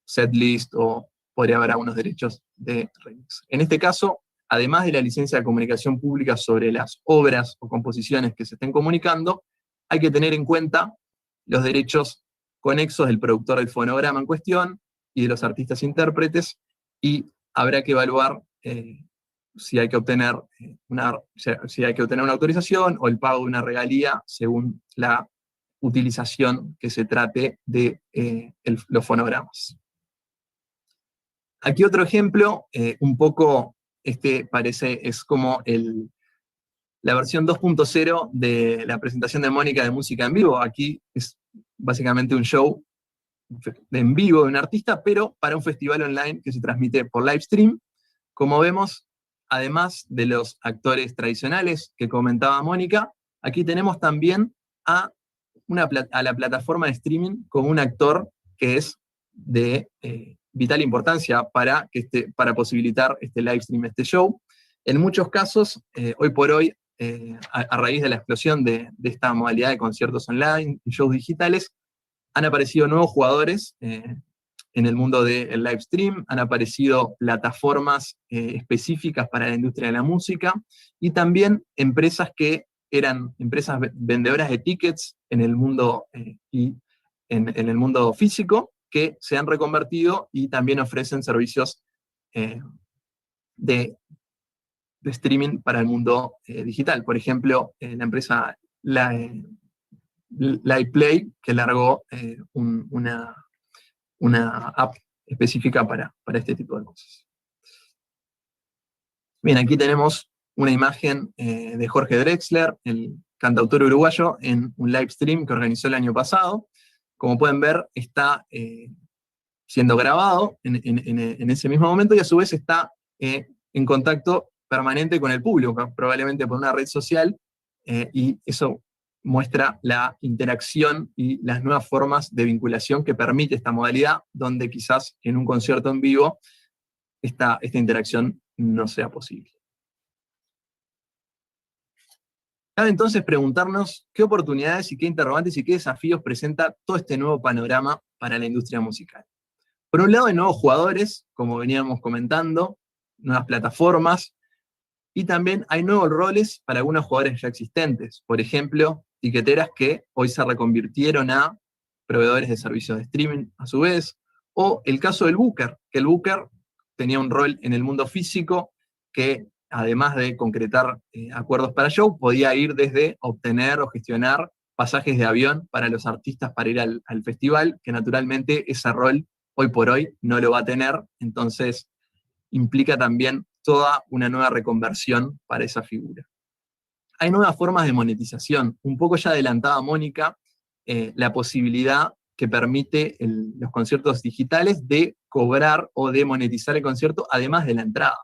setlist, o podría haber algunos derechos de remix. En este caso, además de la licencia de comunicación pública sobre las obras o composiciones que se estén comunicando, hay que tener en cuenta los derechos conexos del productor del fonograma en cuestión y de los artistas intérpretes, y habrá que evaluar si hay que obtener una autorización o el pago de una regalía según la utilización que se trate de los fonogramas. Aquí otro ejemplo, un poco, es como la versión 2.0 de la presentación de Mónica de música en vivo. Aquí es básicamente un show en vivo de un artista, pero para un festival online que se transmite por live stream. Como vemos, además de los actores tradicionales que comentaba Mónica, aquí tenemos también a la plataforma de streaming como un actor que es de vital importancia para posibilitar este live stream, este show. En muchos casos, hoy por hoy, a raíz de la explosión de esta modalidad de conciertos online y shows digitales, han aparecido nuevos jugadores en el mundo del live stream, han aparecido plataformas específicas para la industria de la música, y también empresas que eran empresas vendedoras de tickets en el mundo, y en el mundo físico, que se han reconvertido y también ofrecen servicios de streaming para el mundo digital. Por ejemplo, la empresa LivePlay, que largó una app específica para este tipo de cosas. Bien, aquí tenemos una imagen de Jorge Drexler, el cantautor uruguayo, en un live stream que organizó el año pasado. Como pueden ver, está siendo grabado en ese mismo momento, y a su vez está en contacto permanente con el público, probablemente por una red social, y eso muestra la interacción y las nuevas formas de vinculación que permite esta modalidad, donde quizás en un concierto en vivo esta interacción no sea posible. Cabe entonces preguntarnos qué oportunidades y qué interrogantes y qué desafíos presenta todo este nuevo panorama para la industria musical. Por un lado hay nuevos jugadores, como veníamos comentando, nuevas plataformas, y también hay nuevos roles para algunos jugadores ya existentes. Por ejemplo, tiqueteras que hoy se reconvirtieron a proveedores de servicios de streaming a su vez, o el caso del booker, que el booker tenía un rol en el mundo físico que, además de concretar acuerdos para show, podía ir desde obtener o gestionar pasajes de avión para los artistas para ir al festival, que naturalmente ese rol hoy por hoy no lo va a tener, entonces implica también toda una nueva reconversión para esa figura. Hay nuevas formas de monetización, un poco ya adelantaba Mónica, la posibilidad que permite los conciertos digitales de cobrar o de monetizar el concierto además de la entrada.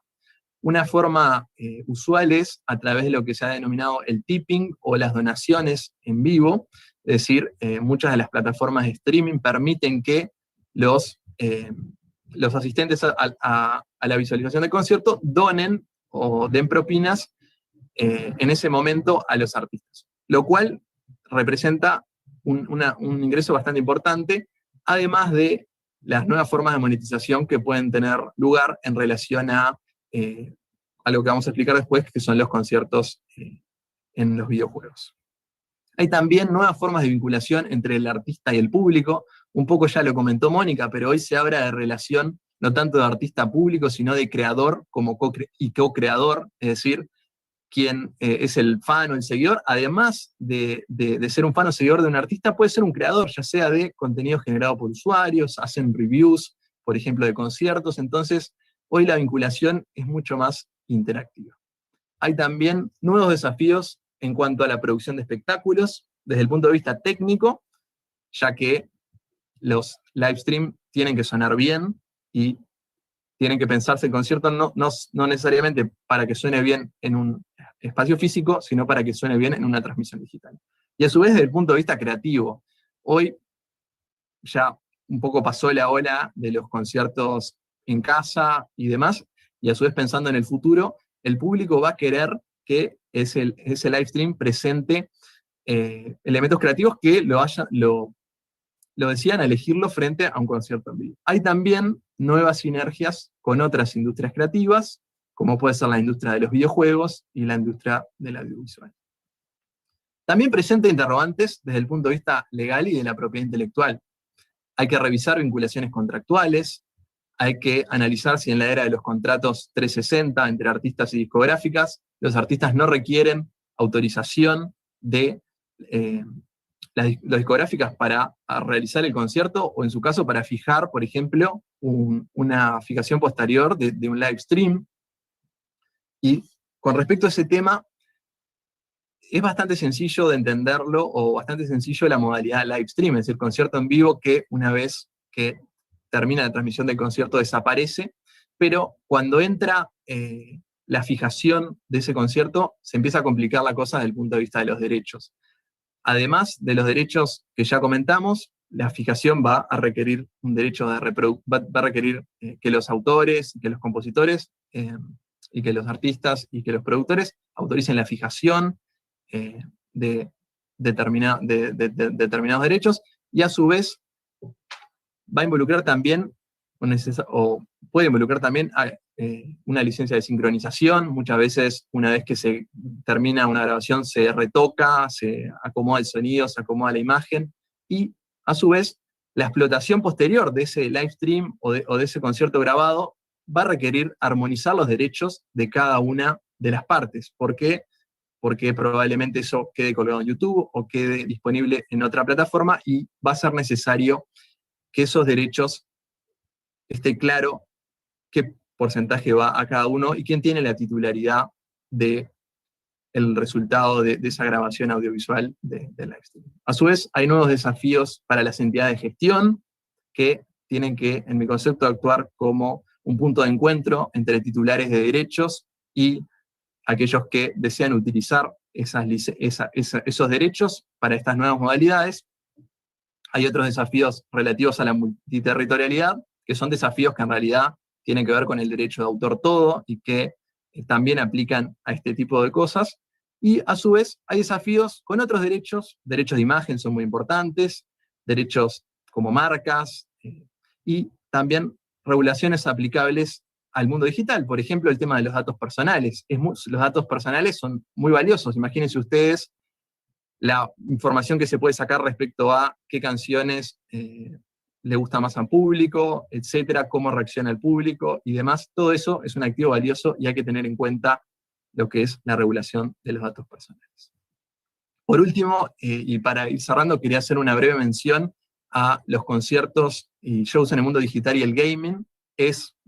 Una forma usual es a través de lo que se ha denominado el tipping o las donaciones en vivo, es decir, muchas de las plataformas de streaming permiten que los asistentes a la visualización del concierto donen o den propinas en ese momento a los artistas, lo cual representa un ingreso bastante importante, además de las nuevas formas de monetización que pueden tener lugar en relación a lo que vamos a explicar después, que son los conciertos en los videojuegos. Hay también nuevas formas de vinculación entre el artista y el público, un poco ya lo comentó Mónica, pero hoy se habla de relación no tanto de artista-público, sino de creador como co-creador, es decir, quien es el fan o el seguidor, además de ser un fan o seguidor de un artista, puede ser un creador, ya sea de contenido generado por usuarios, hacen reviews, por ejemplo, de conciertos, entonces hoy la vinculación es mucho más interactiva. Hay también nuevos desafíos en cuanto a la producción de espectáculos, desde el punto de vista técnico, ya que los live stream tienen que sonar bien y tienen que pensarse el concierto no necesariamente para que suene bien en un espacio físico, sino para que suene bien en una transmisión digital. Y a su vez, desde el punto de vista creativo, hoy ya un poco pasó la ola de los conciertos en casa y demás, y a su vez pensando en el futuro, el público va a querer que ese live stream presente elementos creativos que lo decían elegirlo frente a un concierto en vivo. Hay también nuevas sinergias con otras industrias creativas, como puede ser la industria de los videojuegos y la industria del audiovisual. También presenta interrogantes desde el punto de vista legal y de la propiedad intelectual. Hay que revisar vinculaciones contractuales, hay que analizar si en la era de los contratos 360 entre artistas y discográficas, los artistas no requieren autorización de las discográficas para realizar el concierto, o en su caso para fijar, por ejemplo, una fijación posterior de un live stream. Y con respecto a ese tema, es bastante sencillo de entenderlo, o bastante sencillo la modalidad live stream, es decir, concierto en vivo que una vez que termina la transmisión del concierto desaparece, pero cuando entra la fijación de ese concierto, se empieza a complicar la cosa desde el punto de vista de los derechos. Además de los derechos que ya comentamos, la fijación va a requerir un derecho de va a requerir que los autores, que los compositores, y que los artistas y que los productores autoricen la fijación de determinados derechos, y a su vez va a involucrar también, o puede involucrar también una licencia de sincronización. Muchas veces, una vez que se termina una grabación, se retoca, se acomoda el sonido, se acomoda la imagen, y a su vez, la explotación posterior de ese live stream o de ese concierto grabado va a requerir armonizar los derechos de cada una de las partes. ¿Por qué? Porque probablemente eso quede colgado en YouTube o quede disponible en otra plataforma, y va a ser necesario que esos derechos esté claro qué porcentaje va a cada uno y quién tiene la titularidad del resultado de esa grabación audiovisual de live stream. A su vez, hay nuevos desafíos para las entidades de gestión que tienen que, en mi concepto, actuar como un punto de encuentro entre titulares de derechos y aquellos que desean utilizar esos derechos para estas nuevas modalidades. Hay otros desafíos relativos a la multiterritorialidad, que son desafíos que en realidad tienen que ver con el derecho de autor todo, y que también aplican a este tipo de cosas. Y a su vez hay desafíos con otros derechos de imagen son muy importantes, derechos como marcas, y también regulaciones aplicables al mundo digital. Por ejemplo, el tema de los datos personales. Los datos personales son muy valiosos. Imagínense ustedes la información que se puede sacar respecto a qué canciones le gusta más al público, etcétera, cómo reacciona el público y demás. Todo eso es un activo valioso y hay que tener en cuenta lo que es la regulación de los datos personales. Por último, y para ir cerrando, quería hacer una breve mención a los conciertos y shows en el mundo digital y el gaming.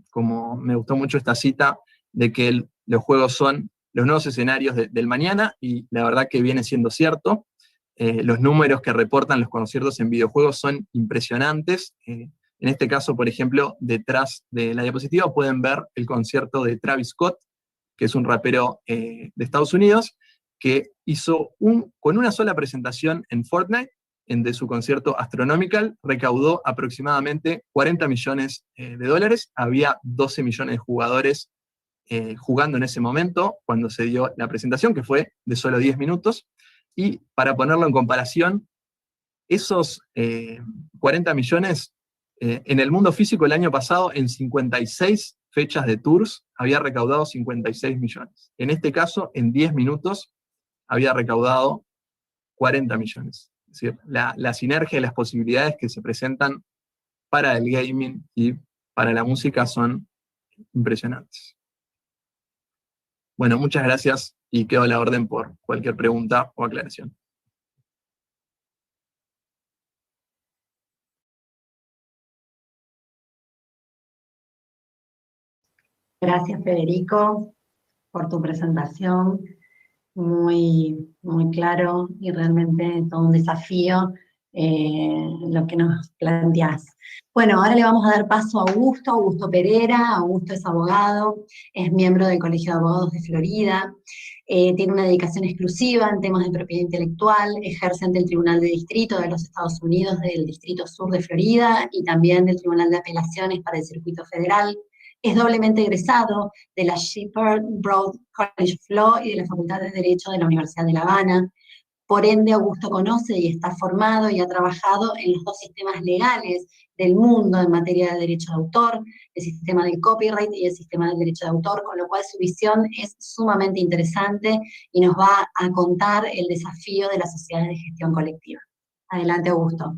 Como me gustó mucho esta cita, de que los juegos son los nuevos escenarios del mañana, y la verdad que viene siendo cierto. Los números que reportan los conciertos en videojuegos son impresionantes. En este caso, por ejemplo, detrás de la diapositiva pueden ver el concierto de Travis Scott, que es un rapero de Estados Unidos, que hizo con una sola presentación en Fortnite, de su concierto Astronomical, recaudó aproximadamente 40 millones de dólares. Había 12 millones de jugadores jugando en ese momento, cuando se dio la presentación, que fue de solo 10 minutos. Y para ponerlo en comparación, esos 40 millones en el mundo físico el año pasado, en 56 fechas de tours, había recaudado 56 millones. En este caso, en 10 minutos, había recaudado 40 millones. Es decir, la sinergia y las posibilidades que se presentan para el gaming y para la música son impresionantes. Bueno, muchas gracias y quedo a la orden por cualquier pregunta o aclaración. Gracias, Federico, por tu presentación. Muy, muy claro y realmente todo un desafío lo que nos planteás. Bueno, ahora le vamos a dar paso a Augusto Pereira. Augusto es abogado, es miembro del Colegio de Abogados de Florida, tiene una dedicación exclusiva en temas de propiedad intelectual, ejerce ante el Tribunal de Distrito de los Estados Unidos del Distrito Sur de Florida y también del Tribunal de Apelaciones para el Circuito Federal. Es doblemente egresado de la Shepherd Broad College of Law y de la Facultad de Derecho de la Universidad de La Habana. Por ende, Augusto conoce y está formado y ha trabajado en los dos sistemas legales del mundo en materia de derecho de autor, el sistema del copyright y el sistema del derecho de autor, con lo cual su visión es sumamente interesante y nos va a contar el desafío de las sociedades de gestión colectiva. Adelante, Augusto.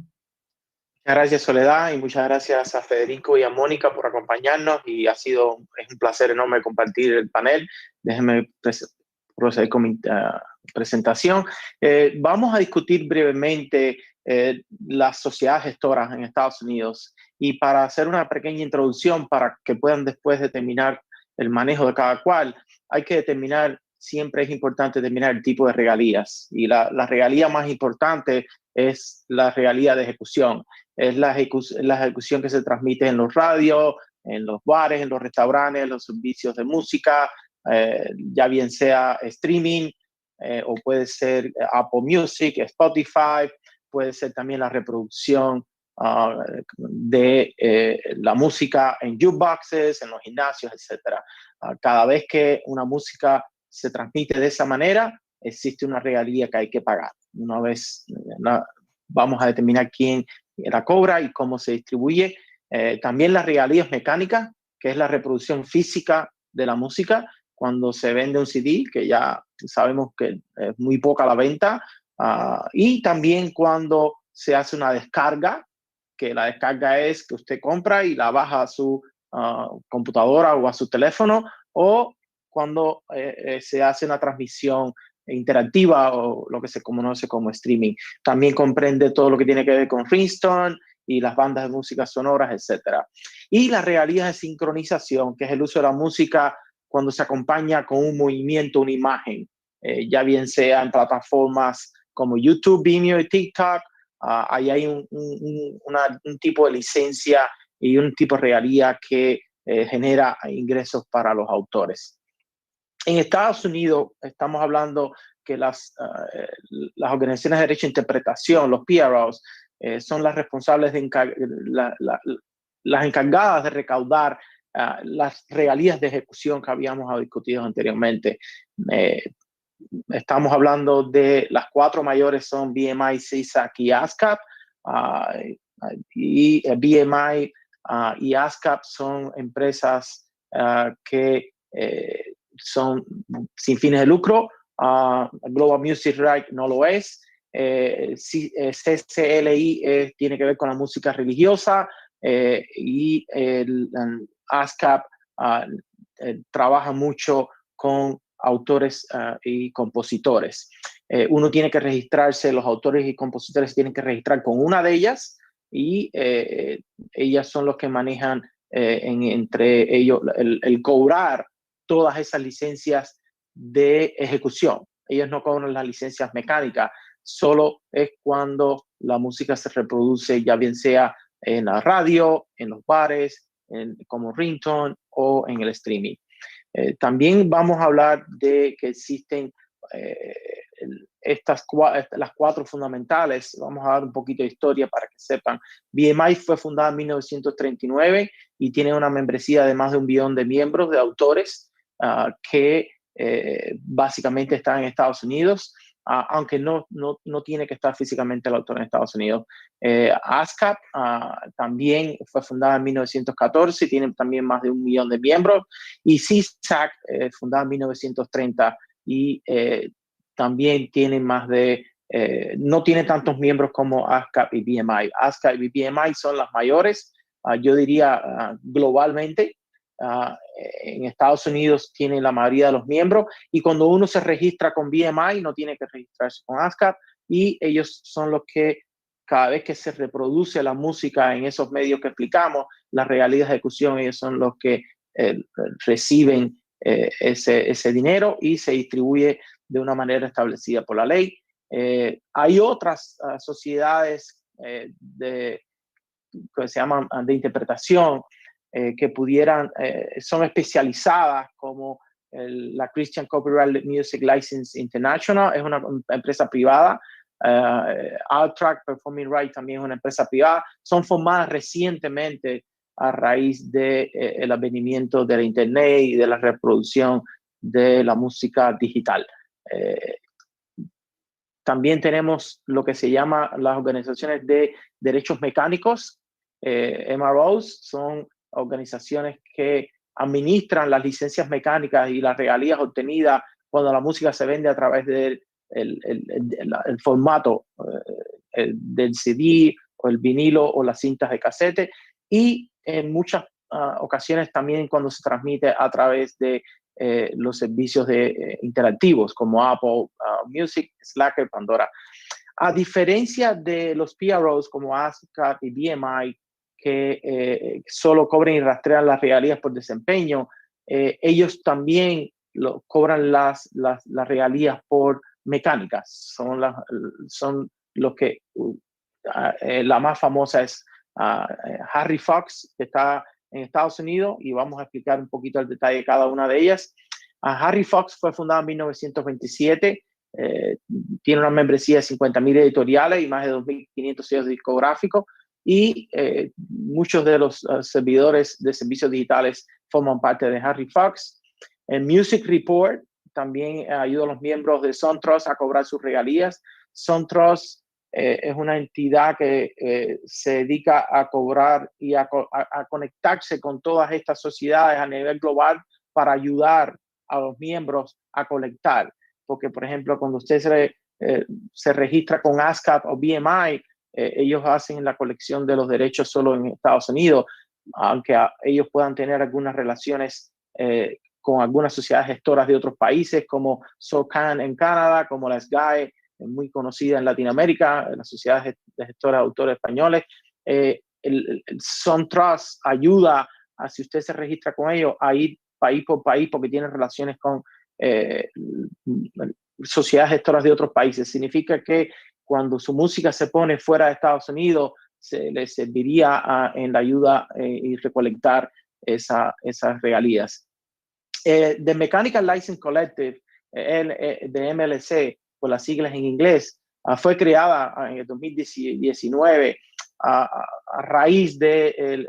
Muchas gracias, Soledad, y muchas gracias a Federico y a Mónica por acompañarnos, y es un placer enorme compartir el panel. Déjenme proceder con mi presentación. Vamos a discutir brevemente las sociedades gestoras en Estados Unidos, y para hacer una pequeña introducción para que puedan después determinar el manejo de cada cual, siempre es importante determinar el tipo de regalías, y la regalía más importante es la regalía de ejecución. Es la ejecución que se transmite en los radios, en los bares, en los restaurantes, en los servicios de música, ya bien sea streaming, o puede ser Apple Music, Spotify, puede ser también la reproducción de la música en jukeboxes, en los gimnasios, etc. Cada vez que una música se transmite de esa manera, existe una regalía que hay que pagar. Una vez vamos a determinar quién la cobra y cómo se distribuye. También las regalías mecánicas, que es la reproducción física de la música, cuando se vende un CD, que ya sabemos que es muy poca la venta, y también cuando se hace una descarga, que la descarga es que usted compra y la baja a su computadora o a su teléfono, o cuando se hace una transmisión interactiva o lo que se conoce como streaming. También comprende todo lo que tiene que ver con ringtone y las bandas de música sonoras, etc. Y las regalías de sincronización, que es el uso de la música cuando se acompaña con un movimiento, una imagen, ya bien sea en plataformas como YouTube, Vimeo y TikTok. Ahí hay un tipo de licencia y un tipo de regalía que genera ingresos para los autores. En Estados Unidos estamos hablando que las organizaciones de derecho de interpretación, los PROs, son las responsables las encargadas de recaudar las regalías de ejecución que habíamos discutido anteriormente. estamos hablando de las 4 mayores son BMI, SESAC y ASCAP, y BMI y ASCAP son empresas que son sin fines de lucro. Global Music Right no lo es. CCLI tiene que ver con la música religiosa, y el ASCAP trabaja mucho con autores y compositores. Uno tiene que registrarse, los autores y compositores tienen que registrar con una de ellas, y ellas son los que manejan entre ellos el cobrar todas esas licencias de ejecución. Ellos no cobran las licencias mecánicas, solo es cuando la música se reproduce, ya bien sea en la radio, en los bares, como ringtone o en el streaming. También vamos a hablar de que existen las 4 fundamentales. Vamos a dar un poquito de historia para que sepan. BMI fue fundada en 1939 y tiene una membresía de más de 1 billón de miembros, de autores que básicamente están en Estados Unidos, aunque no tiene que estar físicamente el autor en Estados Unidos. ASCAP también fue fundada en 1914 y tiene también más de 1 millón de miembros. Y SESAC, fundada en 1930, y también tiene más de, no tiene tantos miembros como ASCAP y BMI. ASCAP y BMI son las mayores, yo diría globalmente. En Estados Unidos tiene la mayoría de los miembros, y cuando uno se registra con BMI no tiene que registrarse con ASCAP, y ellos son los que cada vez que se reproduce la música en esos medios que explicamos, las regalías de ejecución, ellos son los que reciben ese dinero y se distribuye de una manera establecida por la ley. Hay otras sociedades que se llaman de interpretación, que pudieran, son especializadas, como la Christian Copyright Music License International, es una empresa privada. Altrack Performing Rights también es una empresa privada. Son formadas recientemente a raíz del advenimiento de la internet y de la reproducción de la música digital. También tenemos lo que se llama las organizaciones de derechos mecánicos. MROs son organizaciones que administran las licencias mecánicas y las regalías obtenidas cuando la música se vende a través del el formato del CD o el vinilo o las cintas de casete, y en muchas ocasiones también cuando se transmite a través de los servicios interactivos como Apple Music, Slacker, Pandora. A diferencia de los PROs como ASCAP y BMI, que solo cobran y rastrean las regalías por desempeño, ellos también cobran las regalías por mecánicas. Son los que la más famosa es Harry Fox, que está en Estados Unidos, y vamos a explicar un poquito el detalle de cada una de ellas. Harry Fox fue fundada en 1927, tiene una membresía de 50,000 editoriales y más de 2.500 sellos discográficos, y muchos de los servidores de servicios digitales forman parte de Harry Fox. El Music Report también ayuda a los miembros de SunTrust a cobrar sus regalías. SunTrust es una entidad que se dedica a cobrar y a conectarse con todas estas sociedades a nivel global para ayudar a los miembros a colectar. Porque, por ejemplo, cuando usted se registra con ASCAP o BMI, ellos hacen la colección de los derechos solo en Estados Unidos, aunque ellos puedan tener algunas relaciones con algunas sociedades gestoras de otros países, como SOCAN en Canadá, como la SGAE, muy conocida en Latinoamérica, las sociedades de gestores de autores españoles. El SunTrust ayuda a, si usted se registra con ellos, a ir país por país, porque tiene relaciones con sociedades gestoras de otros países. Significa que cuando su música se pone fuera de Estados Unidos, se le serviría en la ayuda y recolectar esas regalías. The Mechanical License Collective, de MLC, por las siglas en inglés, fue creada en el 2019 a raíz del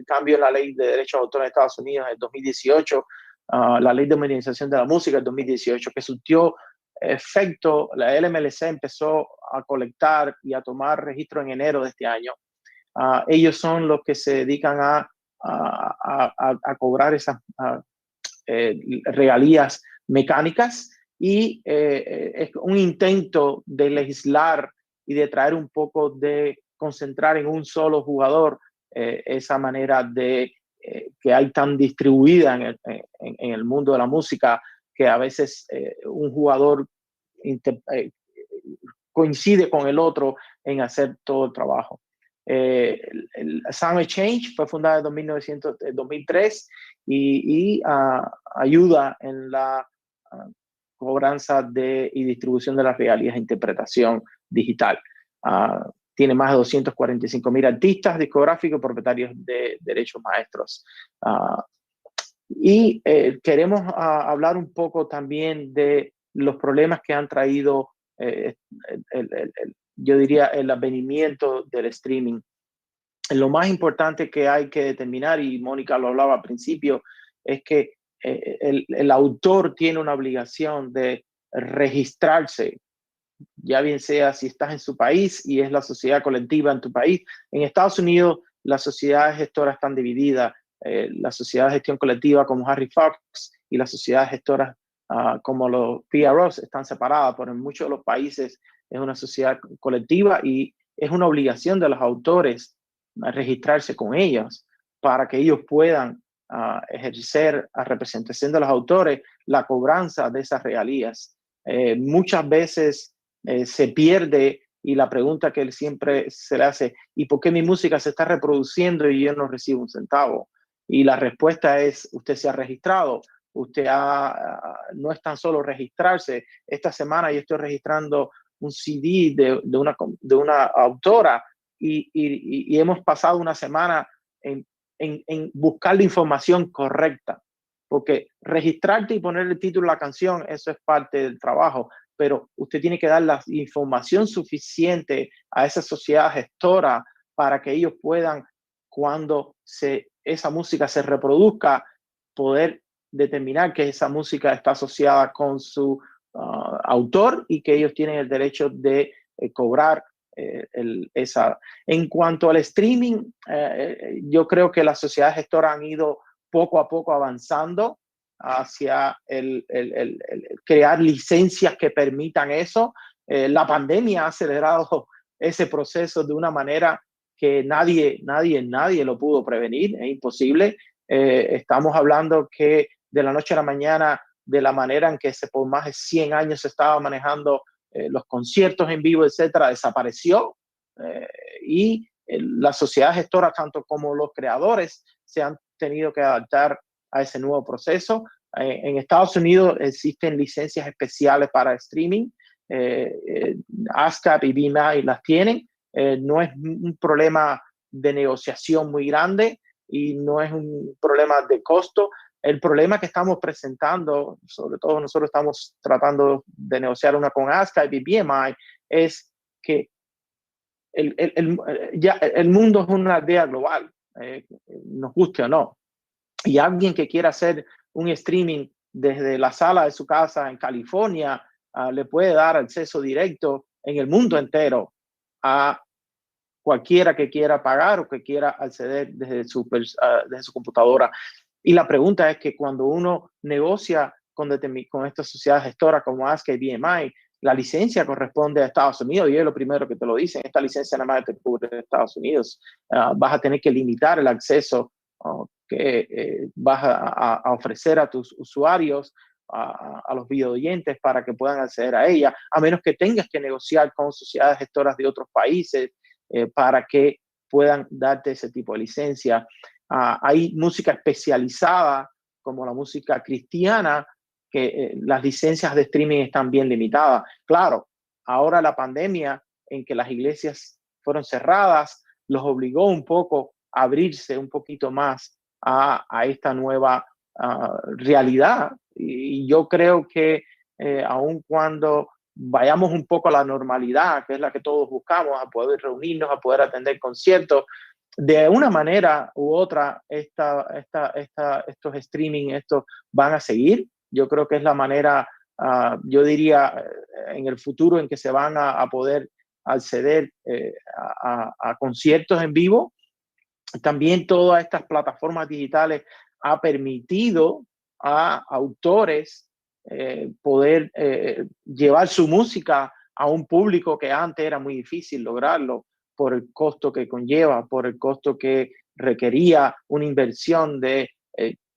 cambio en la ley de derechos de autor en Estados Unidos en el 2018, la Ley de Modernización de la Música del 2018, que surtió efecto. La LMLC empezó a colectar y a tomar registro en enero de este año. Ellos son los que se dedican a cobrar esas regalías mecánicas, y es un intento de legislar y de traer un poco de concentrar en un solo jugador esa manera de que hay tan distribuida en el mundo de la música, que a veces un jugador coincide con el otro en hacer todo el trabajo. El Sound Exchange fue fundada en 2003 y ayuda en la cobranza y distribución de las regalías e interpretación digital. Tiene más de 245,000 artistas discográficos y propietarios de derechos maestros. Y queremos hablar un poco también de los problemas que han traído, yo diría, el advenimiento del streaming. Lo más importante que hay que determinar, y Mónica lo hablaba al principio, es que el autor tiene una obligación de registrarse, ya bien sea si estás en su país y es la sociedad colectiva en tu país. En Estados Unidos las sociedades gestoras están divididas, la sociedad de gestión colectiva como Harry Fox y las sociedades gestoras como los PROs están separadas, pero en muchos de los países es una sociedad colectiva y es una obligación de los autores registrarse con ellos para que ellos puedan ejercer a representación de los autores la cobranza de esas regalías. Muchas veces se pierde, y la pregunta que él siempre se le hace: ¿y por qué mi música se está reproduciendo y yo no recibo un centavo? Y la respuesta es: usted se ha registrado, usted no es tan solo registrarse. Esta semana yo estoy registrando un CD de una autora y hemos pasado una semana en buscar la información correcta, porque registrarte y poner el título de la canción, eso es parte del trabajo, pero usted tiene que dar la información suficiente a esa sociedad gestora para que ellos puedan, cuando esa música se reproduzca, poder determinar que esa música está asociada con su autor y que ellos tienen el derecho de cobrar esa. En cuanto al streaming, yo creo que las sociedades gestoras han ido poco a poco avanzando hacia el crear licencias que permitan eso. La pandemia ha acelerado ese proceso de una manera que nadie lo pudo prevenir, es imposible. Estamos hablando que de la noche a la mañana, de la manera en que por más de 100 años se estaba manejando los conciertos en vivo, etcétera, desapareció, y las sociedades gestoras, tanto como los creadores, se han tenido que adaptar a ese nuevo proceso. En Estados Unidos existen licencias especiales para streaming, ASCAP y BMI las tienen. No es un problema de negociación muy grande y no es un problema de costo. El problema que estamos presentando, sobre todo nosotros estamos tratando de negociar una con ASCAP y BMI, es que el mundo es una aldea global, nos guste o no. Y alguien que quiera hacer un streaming desde la sala de su casa en California le puede dar acceso directo en el mundo entero a cualquiera que quiera pagar o que quiera acceder desde su computadora. Y la pregunta es que cuando uno negocia con estas sociedades gestoras como ASCAP y BMI, la licencia corresponde a Estados Unidos, y es lo primero que te lo dicen: esta licencia nada más te cubre de Estados Unidos. Vas a tener que limitar el acceso que vas a ofrecer a tus usuarios, a los video oyentes, para que puedan acceder a ella, a menos que tengas que negociar con sociedades gestoras de otros países para que puedan darte ese tipo de licencia. Hay música especializada, como la música cristiana, que las licencias de streaming están bien limitadas. Claro, ahora la pandemia, en que las iglesias fueron cerradas, los obligó un poco a abrirse un poquito más a esta nueva realidad. Y yo creo que aun cuando vayamos un poco a la normalidad, que es la que todos buscamos, a poder reunirnos, a poder atender conciertos, de una manera u otra, estos streaming, estos van a seguir. Yo creo que es la manera, yo diría, en el futuro en que se van a poder acceder a conciertos en vivo. También todas estas plataformas digitales ha permitido a autores poder llevar su música a un público que antes era muy difícil lograrlo por el costo que conlleva, por el costo que requería una inversión de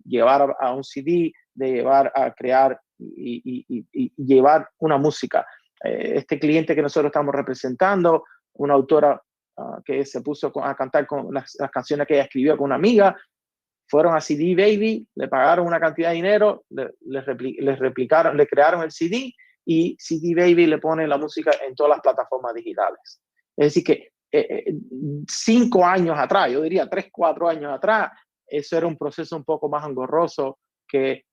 llevar a un CD, de llevar a crear y llevar una música. Este cliente que nosotros estamos representando, una autora que se puso a cantar con las canciones que ella escribió con una amiga, fueron a CD Baby, le pagaron una cantidad de dinero, le crearon el CD y CD Baby le pone la música en todas las plataformas digitales. Es decir que 5 años atrás, yo diría 3, 4 años atrás, eso era un proceso un poco más engorroso que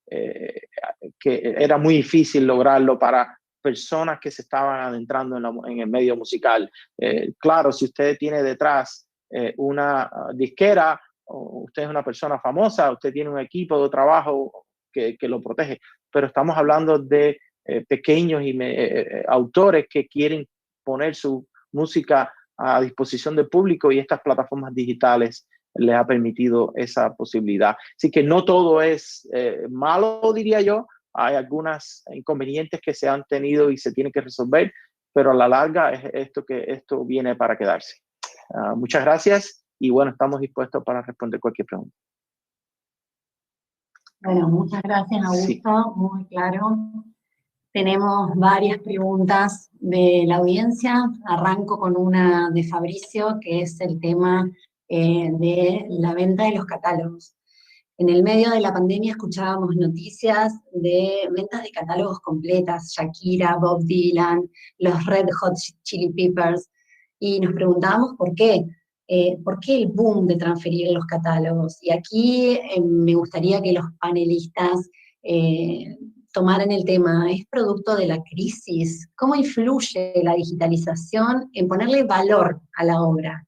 era muy difícil lograrlo para personas que se estaban adentrando en el medio musical. Claro, si usted tiene detrás una disquera, o usted es una persona famosa, usted tiene un equipo de trabajo que lo protege, pero estamos hablando de pequeños autores que quieren poner su música a disposición del público y estas plataformas digitales les ha permitido esa posibilidad. Así que no todo es malo, diría yo. Hay algunos inconvenientes que se han tenido y se tienen que resolver, pero a la larga es esto viene para quedarse. Muchas gracias y bueno, estamos dispuestos para responder cualquier pregunta. Bueno, muchas gracias, Augusto, Sí. muy claro. Tenemos varias preguntas de la audiencia. Arranco con una de Fabricio, que es el tema de la venta de los catálogos. En el medio de la pandemia escuchábamos noticias de ventas de catálogos completas, Shakira, Bob Dylan, los Red Hot Chili Peppers, y nos preguntábamos por qué. ¿Por qué el boom de transferir los catálogos? Y aquí me gustaría que los panelistas tomaran el tema. ¿Es producto de la crisis? ¿Cómo influye la digitalización en ponerle valor a la obra?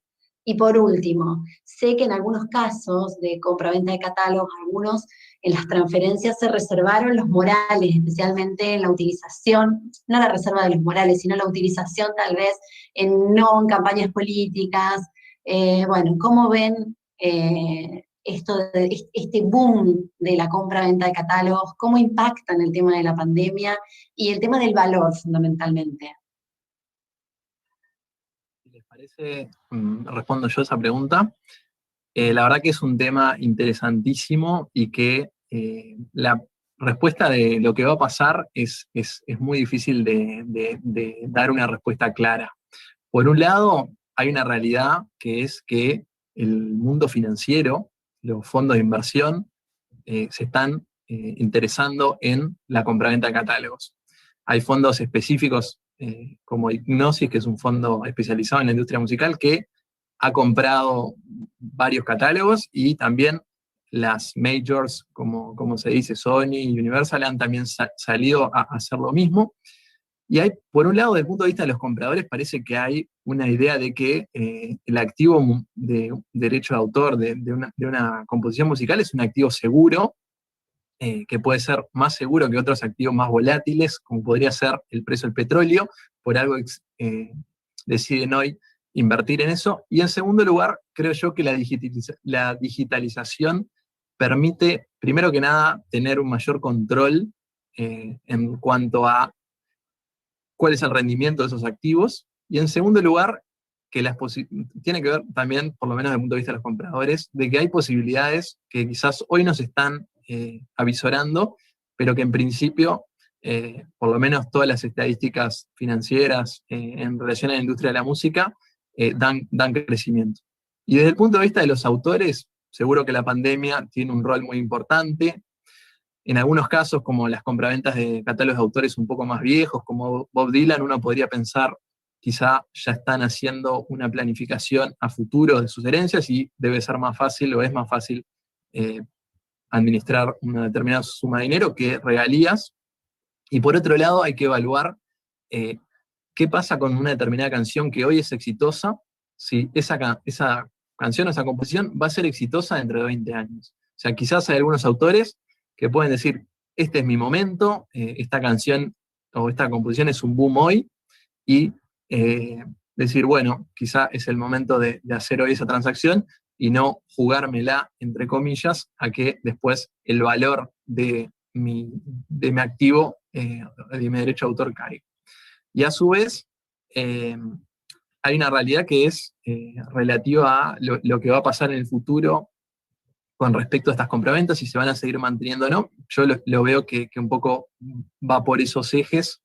Y por último, sé que en algunos casos de compra-venta de catálogos, algunos en las transferencias se reservaron los morales, especialmente en la utilización, no la reserva de los morales, sino la utilización tal vez en campañas políticas. Bueno, ¿cómo ven este boom de la compra-venta de catálogos? ¿Cómo impacta en el tema de la pandemia y el tema del valor fundamentalmente? Si les parece, respondo yo a esa pregunta. La verdad que es un tema interesantísimo y que la respuesta de lo que va a pasar es muy difícil de dar una respuesta clara. Por un lado, hay una realidad que es que el mundo financiero, los fondos de inversión, se están interesando en la compraventa de catálogos. Hay fondos específicos como Hipnosis, que es un fondo especializado en la industria musical, que ha comprado varios catálogos, y también las majors, como se dice, Sony y Universal, han también salido a hacer lo mismo. Y hay, por un lado, desde el punto de vista de los compradores, parece que hay una idea de que el activo de derecho de autor de una composición musical es un activo seguro, que puede ser más seguro que otros activos más volátiles, como podría ser el precio del petróleo. Por algo deciden hoy invertir en eso. Y en segundo lugar, creo yo que la digitalización permite, primero que nada, tener un mayor control en cuanto a cuál es el rendimiento de esos activos, y en segundo lugar, que tiene que ver también, por lo menos desde el punto de vista de los compradores, de que hay posibilidades que quizás hoy nos están avisorando, pero que en principio, por lo menos todas las estadísticas financieras en relación a la industria de la música, dan crecimiento. Y desde el punto de vista de los autores, seguro que la pandemia tiene un rol muy importante. En algunos casos, como las compraventas de catálogos de autores un poco más viejos, como Bob Dylan, uno podría pensar, quizá ya están haciendo una planificación a futuro de sus herencias y debe ser más fácil, o es más fácil, administrar una determinada suma de dinero que regalías. Y por otro lado, hay que evaluar qué pasa con una determinada canción que hoy es exitosa, si esa canción o esa composición va a ser exitosa dentro de 20 años. O sea, quizás hay algunos autores que pueden decir, este es mi momento, esta canción o esta composición es un boom hoy, y decir, bueno, quizá es el momento de hacer hoy esa transacción y no jugármela, entre comillas, a que después el valor de mi activo, de mi derecho de autor caiga. Y a su vez, hay una realidad que es relativa a lo que va a pasar en el futuro con respecto a estas compraventas, si se van a seguir manteniendo o no. Yo lo veo que un poco va por esos ejes.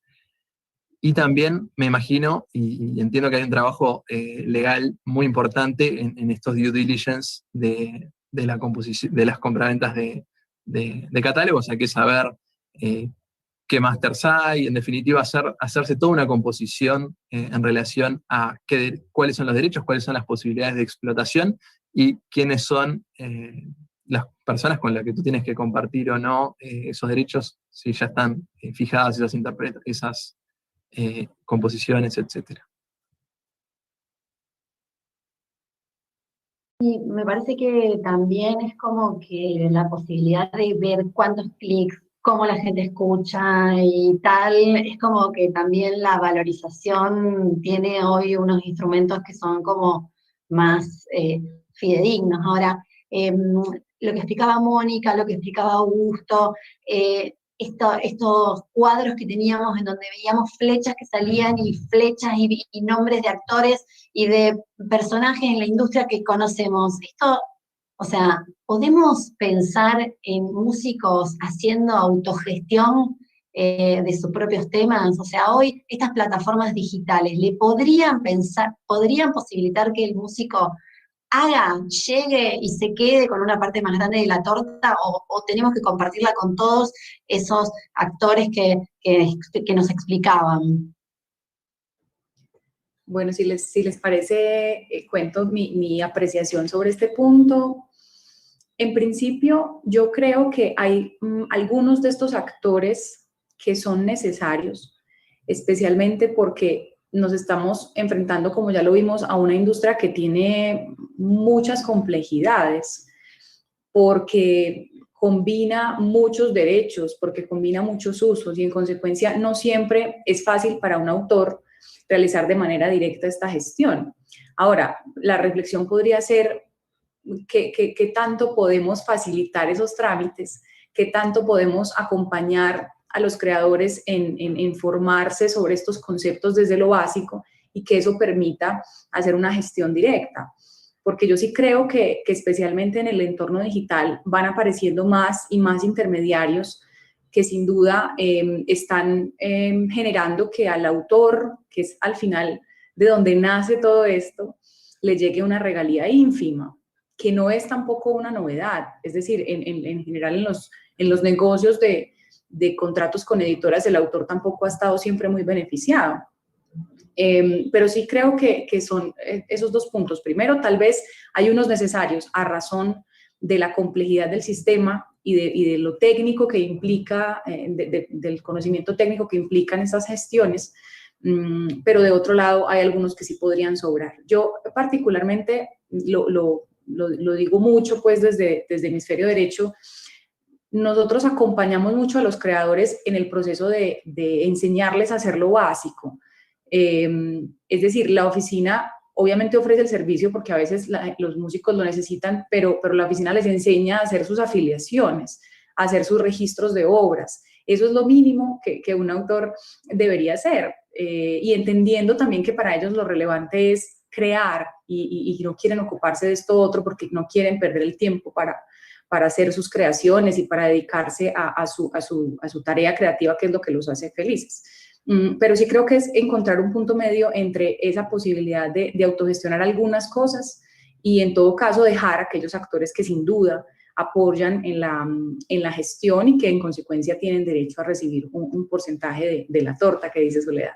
Y también me imagino, y entiendo que hay un trabajo legal muy importante en estos due diligence de la composición, de las compraventas de catálogos. Hay que saber qué masters hay, en definitiva hacerse toda una composición en relación a cuáles son los derechos, cuáles son las posibilidades de explotación y quiénes son las personas con las que tú tienes que compartir o no esos derechos, si ya están fijadas esas composiciones, etc. Y me parece que también es como que la posibilidad de ver cuántos clics, cómo la gente escucha y tal, es como que también la valorización tiene hoy unos instrumentos que son como más fidedignos. Ahora, lo que explicaba Mónica, lo que explicaba Augusto, estos cuadros que teníamos en donde veíamos flechas que salían y flechas y nombres de actores y de personajes en la industria que conocemos. Esto, o sea, ¿podemos pensar en músicos haciendo autogestión de sus propios temas? O sea, hoy estas plataformas digitales, ¿le podrían posibilitar que el músico llegue y se quede con una parte más grande de la torta, o tenemos que compartirla con todos esos actores que nos explicaban? Bueno, si les parece, cuento mi apreciación sobre este punto. En principio, yo creo que hay algunos de estos actores que son necesarios, especialmente porque nos estamos enfrentando, como ya lo vimos, a una industria que tiene muchas complejidades, porque combina muchos derechos, porque combina muchos usos y en consecuencia no siempre es fácil para un autor realizar de manera directa esta gestión. Ahora, la reflexión podría ser qué tanto podemos facilitar esos trámites, qué tanto podemos acompañar a los creadores en formarse sobre estos conceptos desde lo básico y que eso permita hacer una gestión directa. Porque yo sí creo que especialmente en el entorno digital van apareciendo más y más intermediarios que sin duda están generando que al autor, que es al final de donde nace todo esto, le llegue una regalía ínfima, que no es tampoco una novedad. Es decir, en general en los negocios de contratos con editoras, el autor tampoco ha estado siempre muy beneficiado. Pero sí creo que son esos dos puntos. Primero, tal vez hay unos necesarios a razón de la complejidad del sistema y de lo técnico que implica, del conocimiento técnico que implican esas gestiones, pero de otro lado hay algunos que sí podrían sobrar. Yo particularmente lo digo mucho pues desde Hemisferio Derecho. Nosotros acompañamos mucho a los creadores en el proceso de enseñarles a hacer lo básico. Es decir, la oficina obviamente ofrece el servicio porque a veces los músicos lo necesitan, pero la oficina les enseña a hacer sus afiliaciones, a hacer sus registros de obras. Eso es lo mínimo que un autor debería hacer, y entendiendo también que para ellos lo relevante es crear y no quieren ocuparse de esto otro porque no quieren perder el tiempo para hacer sus creaciones y para dedicarse a su tarea creativa, que es lo que los hace felices. Pero sí creo que es encontrar un punto medio entre esa posibilidad de autogestionar algunas cosas y en todo caso dejar a aquellos actores que sin duda apoyan en la gestión y que en consecuencia tienen derecho a recibir un porcentaje de la torta que dice Soledad.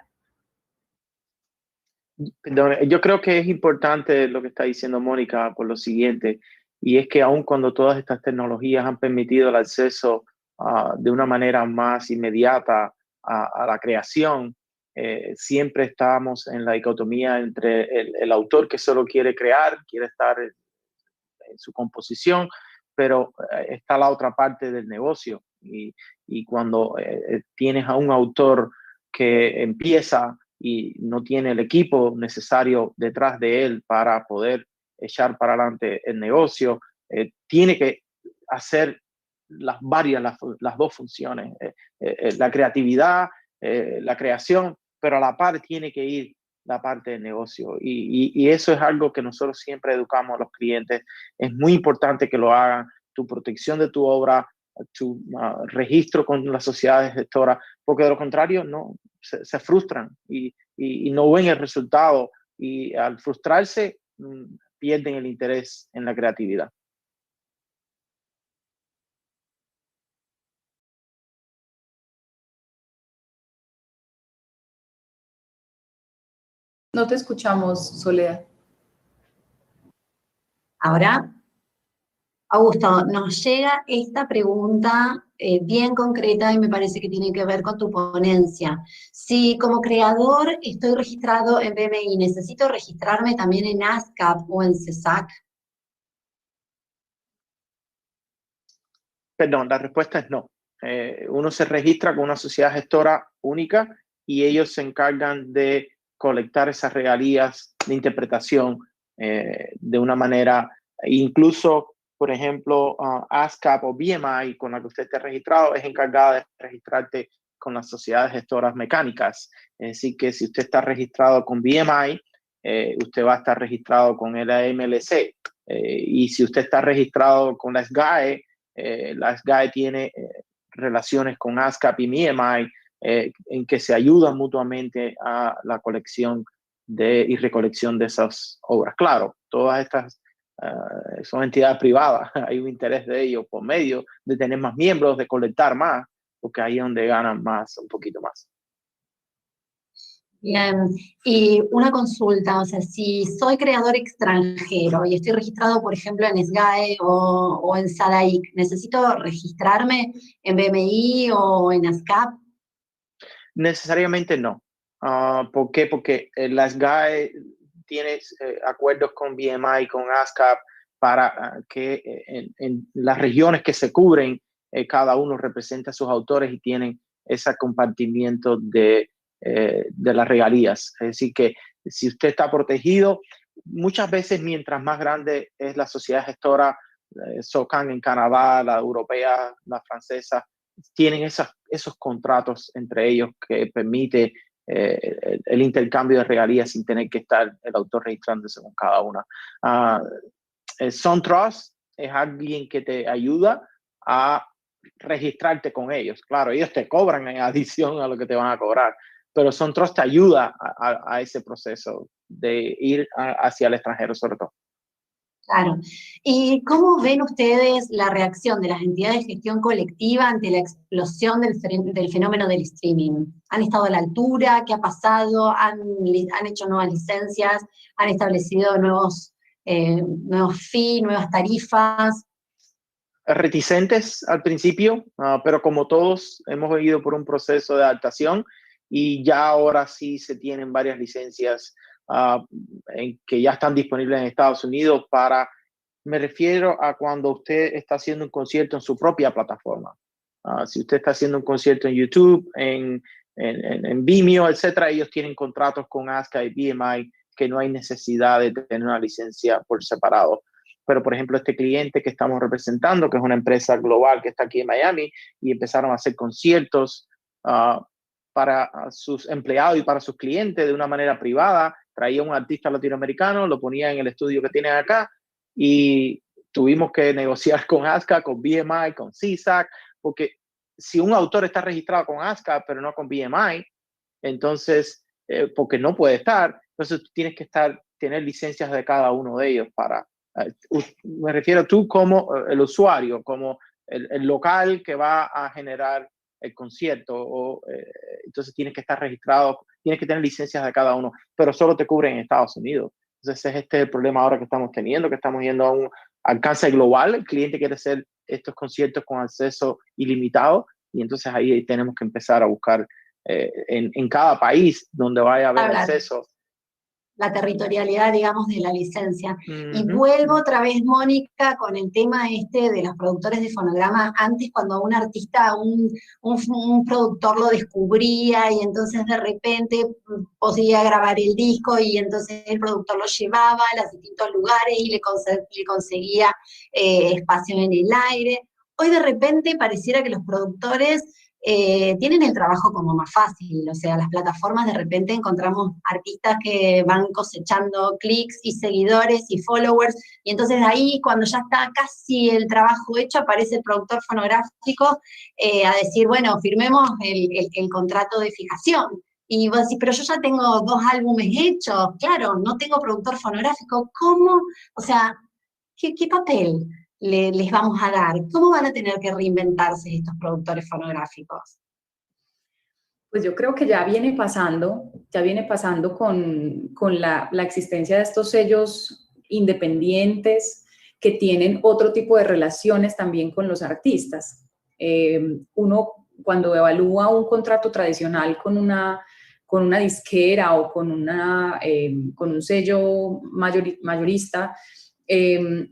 Perdón, yo creo que es importante lo que está diciendo Mónica por lo siguiente, y es que aun cuando todas estas tecnologías han permitido el acceso de una manera más inmediata a la creación, siempre estamos en la dicotomía entre el autor que solo quiere crear, quiere estar su composición, pero está la otra parte del negocio. Y cuando tienes a un autor que empieza y no tiene el equipo necesario detrás de él para poder echar para adelante el negocio, tiene que hacer las dos funciones, la creatividad, la creación, pero a la par tiene que ir la parte de negocio. Y eso es algo que nosotros siempre educamos a los clientes. Es muy importante que lo hagan. Tu protección de tu obra, tu registro con la sociedad gestora, porque de lo contrario no, se frustran y no ven el resultado. Y al frustrarse, pierden el interés en la creatividad. No te escuchamos, Soledad. Ahora, Augusto, nos llega esta pregunta bien concreta y me parece que tiene que ver con tu ponencia. Si como creador estoy registrado en BMI, ¿necesito registrarme también en ASCAP o en CESAC? Perdón, la respuesta es no. Uno se registra con una sociedad gestora única y ellos se encargan de colectar esas regalías de interpretación de una manera, incluso, por ejemplo, ASCAP o BMI, con la que usted esté registrado, es encargada de registrarte con las sociedades gestoras mecánicas. Así que si usted está registrado con BMI, usted va a estar registrado con el AMLC. Y si usted está registrado con la SGAE, la SGAE tiene relaciones con ASCAP y BMI en que se ayudan mutuamente a la colección y recolección de esas obras. Claro, todas estas son entidades privadas, hay un interés de ellos por medio de tener más miembros, de colectar más, porque ahí es donde ganan más, un poquito más. Bien, y una consulta, o sea, si soy creador extranjero y estoy registrado, por ejemplo, en SGAE o en SADAIC, ¿necesito registrarme en BMI o en ASCAP? Necesariamente no. ¿Por qué? Porque la SGAE tiene acuerdos con BMI, con ASCAP, para que en las regiones que se cubren, cada uno representa a sus autores y tienen ese compartimiento de las regalías. Es decir, que si usted está protegido, muchas veces mientras más grande es la sociedad gestora, SOCAN en Canadá, la europea, la francesa, tienen esos contratos entre ellos que permite el intercambio de regalías sin tener que estar el autor registrándose con cada una. SunTrust es alguien que te ayuda a registrarte con ellos. Claro, ellos te cobran en adición a lo que te van a cobrar, pero SunTrust te ayuda a ese proceso de ir hacia el extranjero sobre todo. Claro. ¿Y cómo ven ustedes la reacción de las entidades de gestión colectiva ante la explosión del fenómeno del streaming? ¿Han estado a la altura? ¿Qué ha pasado? ¿Han hecho nuevas licencias? ¿Han establecido nuevos fees, nuevas tarifas? Reticentes al principio, pero como todos hemos ido por un proceso de adaptación y ya ahora sí se tienen varias licencias que ya están disponibles en Estados Unidos me refiero a cuando usted está haciendo un concierto en su propia plataforma. Si usted está haciendo un concierto en YouTube, en Vimeo, etcétera, ellos tienen contratos con ASCAP y BMI que no hay necesidad de tener una licencia por separado. Pero, por ejemplo, este cliente que estamos representando, que es una empresa global que está aquí en Miami, y empezaron a hacer conciertos para sus empleados y para sus clientes de una manera privada. Traía un artista latinoamericano, lo ponía en el estudio que tienen acá y tuvimos que negociar con ASCAP, con BMI, con CSAC, porque si un autor está registrado con ASCAP pero no con BMI, entonces, porque no puede estar, entonces tú tienes que tener licencias de cada uno de ellos me refiero tú como el usuario, como el local que va a generar el concierto, entonces tienes que estar registrado, tienes que tener licencias de cada uno, pero solo te cubren en Estados Unidos. Entonces este es el problema ahora que estamos teniendo, que estamos yendo a un alcance global. El cliente quiere hacer estos conciertos con acceso ilimitado y entonces ahí tenemos que empezar a buscar en cada país donde vaya a haber acceso. la territorialidad, digamos, de la licencia. Y Ujú. vuelvo otra vez, Mónica, con el tema este de los productores de fonograma. Antes, cuando un artista, un productor lo descubría y entonces de repente podía grabar el disco y entonces el productor lo llevaba a los distintos lugares y le conseguía espacio en el aire. Hoy de repente pareciera que los productores tienen el trabajo como más fácil, o sea, las plataformas de repente encontramos artistas que van cosechando clics y seguidores y followers, y entonces ahí cuando ya está casi el trabajo hecho aparece el productor fonográfico a decir, bueno, firmemos el contrato de fijación. Y vos decís, pero yo ya tengo 2 álbumes hechos, claro, no tengo productor fonográfico, ¿cómo? O sea, ¿qué papel les vamos a dar? ¿Cómo van a tener que reinventarse estos productores fonográficos? Pues yo creo que ya viene pasando con la existencia de estos sellos independientes que tienen otro tipo de relaciones también con los artistas. Uno cuando evalúa un contrato tradicional con una disquera o con un sello mayorista,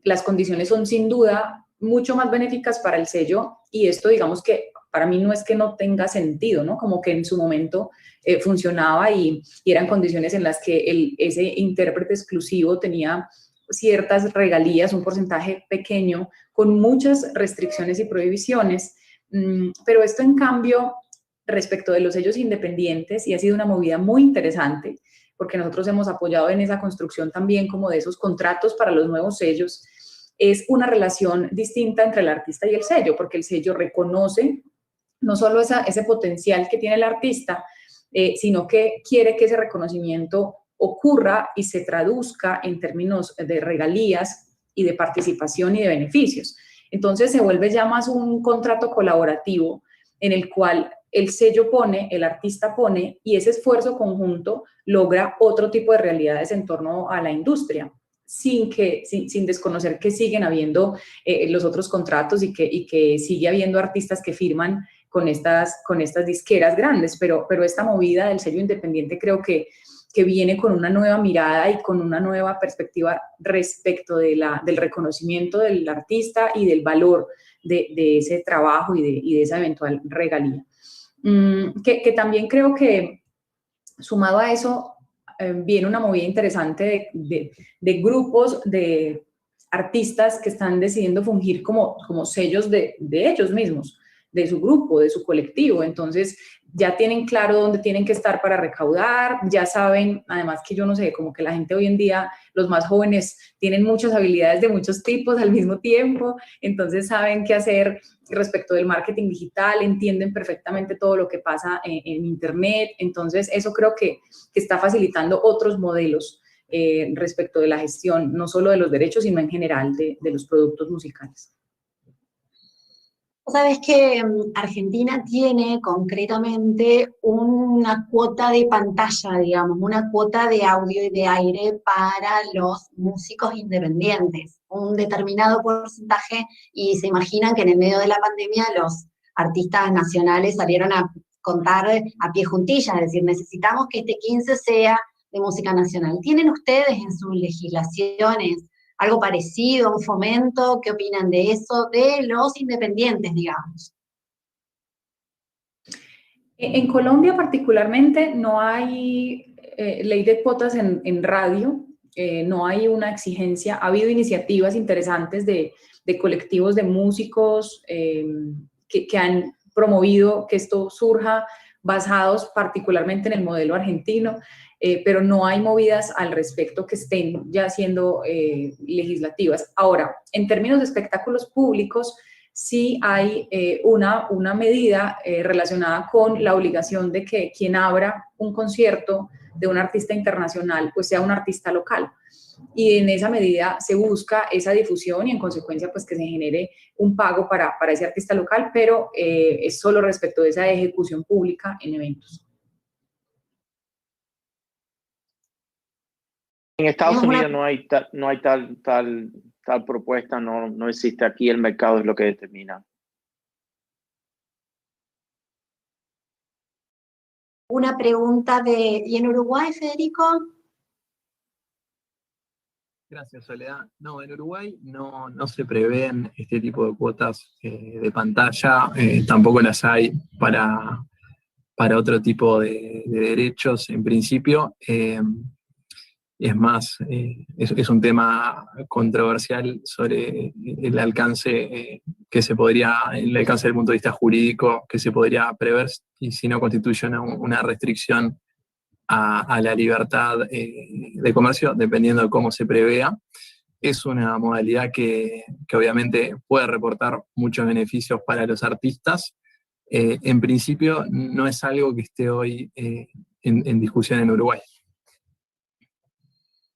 las condiciones son sin duda mucho más benéficas para el sello, y esto digamos que para mí no es que no tenga sentido, ¿no? Como que en su momento funcionaba y eran condiciones en las que ese intérprete exclusivo tenía ciertas regalías, un porcentaje pequeño, con muchas restricciones y prohibiciones, pero esto en cambio respecto de los sellos independientes, y ha sido una movida muy interesante, porque nosotros hemos apoyado en esa construcción también como de esos contratos para los nuevos sellos, es una relación distinta entre el artista y el sello, porque el sello reconoce no solo ese potencial que tiene el artista, sino que quiere que ese reconocimiento ocurra y se traduzca en términos de regalías y de participación y de beneficios. Entonces se vuelve ya más un contrato colaborativo en el cual el sello pone, el artista pone, y ese esfuerzo conjunto logra otro tipo de realidades en torno a la industria, sin desconocer que siguen habiendo los otros contratos y que sigue habiendo artistas que firman con estas disqueras grandes, pero esta movida del sello independiente creo que viene con una nueva mirada y con una nueva perspectiva respecto del reconocimiento del artista y del valor de ese trabajo y de esa eventual regalía. Que también creo que sumado a eso viene una movida interesante de grupos de artistas que están decidiendo fungir como sellos de ellos mismos, de su grupo, de su colectivo. Entonces ya tienen claro dónde tienen que estar para recaudar, ya saben, además que yo no sé, como que la gente hoy en día, los más jóvenes, tienen muchas habilidades de muchos tipos al mismo tiempo, entonces saben qué hacer respecto del marketing digital, entienden perfectamente todo lo que pasa en Internet, entonces eso creo que está facilitando otros modelos respecto de la gestión, no solo de los derechos, sino en general de los productos musicales. Sabes que Argentina tiene concretamente una cuota de pantalla, digamos, una cuota de audio y de aire para los músicos independientes, un determinado porcentaje, y se imaginan que en el medio de la pandemia los artistas nacionales salieron a contar a pie juntillas, es decir, necesitamos que este 15 sea de música nacional. ¿Tienen ustedes en sus legislaciones algo parecido, un fomento? ¿Qué opinan de eso, de los independientes, digamos? En Colombia particularmente no hay ley de cuotas en radio, no hay una exigencia. Ha habido iniciativas interesantes de colectivos de músicos que han promovido que esto surja, basados particularmente en el modelo argentino, pero no hay movidas al respecto que estén ya siendo legislativas. Ahora, en términos de espectáculos públicos, sí hay una medida relacionada con la obligación de que quien abra un concierto de un artista internacional, pues sea un artista local. Y en esa medida se busca esa difusión y en consecuencia pues que se genere un pago para ese artista local, pero es solo respecto de esa ejecución pública en eventos. En Estados Unidos no hay tal propuesta, no existe aquí, el mercado es lo que determina. Una pregunta ¿y en Uruguay, Federico? Gracias, Soledad. No, en Uruguay no se prevén este tipo de cuotas de pantalla, tampoco las hay para otro tipo de derechos en principio. Es más, es un tema controversial sobre el alcance el alcance del punto de vista jurídico que se podría prever y si no constituye una restricción a la libertad de comercio, dependiendo de cómo se prevea. Es una modalidad que obviamente puede reportar muchos beneficios para los artistas. En principio, no es algo que esté hoy en discusión en Uruguay.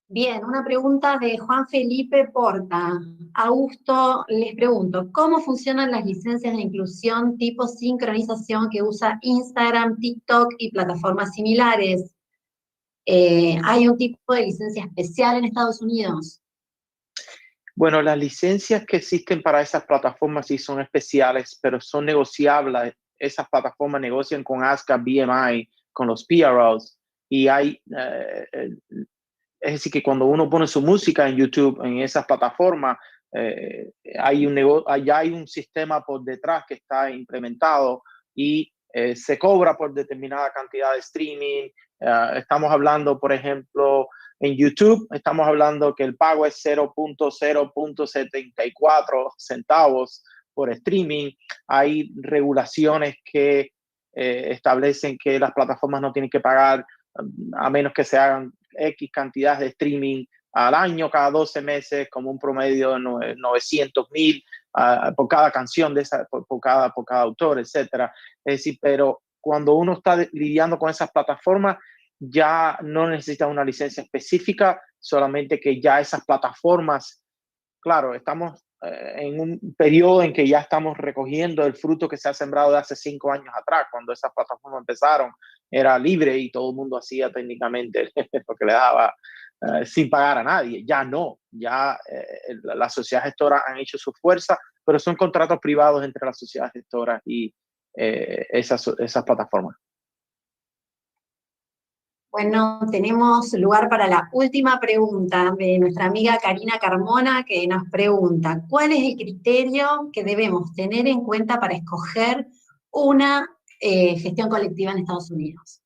Bien, una pregunta de Juan Felipe Porta. Augusto, les pregunto, ¿cómo funcionan las licencias de inclusión tipo sincronización que usa Instagram, TikTok y plataformas similares? ¿Hay un tipo de licencia especial en Estados Unidos? Bueno, las licencias que existen para esas plataformas sí son especiales, pero son negociables. Esas plataformas negocian con ASCAP, BMI, con los PROs, y hay... es decir, que cuando uno pone su música en YouTube, en esas plataformas, hay un sistema por detrás que está implementado y se cobra por determinada cantidad de streaming. Estamos hablando, por ejemplo, en YouTube, estamos hablando que el pago es 0.0.74 centavos por streaming. Hay regulaciones que establecen que las plataformas no tienen que pagar a menos que se hagan X cantidad de streaming al año, cada 12 meses, como un promedio de 900,000 por cada canción, por cada autor, etc. Es decir, pero cuando uno está lidiando con esas plataformas, ya no necesita una licencia específica, solamente que ya esas plataformas, claro, estamos en un periodo en que ya estamos recogiendo el fruto que se ha sembrado de hace 5 años atrás, cuando esas plataformas empezaron, era libre y todo el mundo hacía técnicamente lo que le daba sin pagar a nadie. Ya no, ya las sociedades gestoras han hecho su fuerza, pero son contratos privados entre las sociedades gestoras y esas plataformas. Bueno, tenemos lugar para la última pregunta de nuestra amiga Karina Carmona, que nos pregunta, ¿cuál es el criterio que debemos tener en cuenta para escoger una gestión colectiva en Estados Unidos?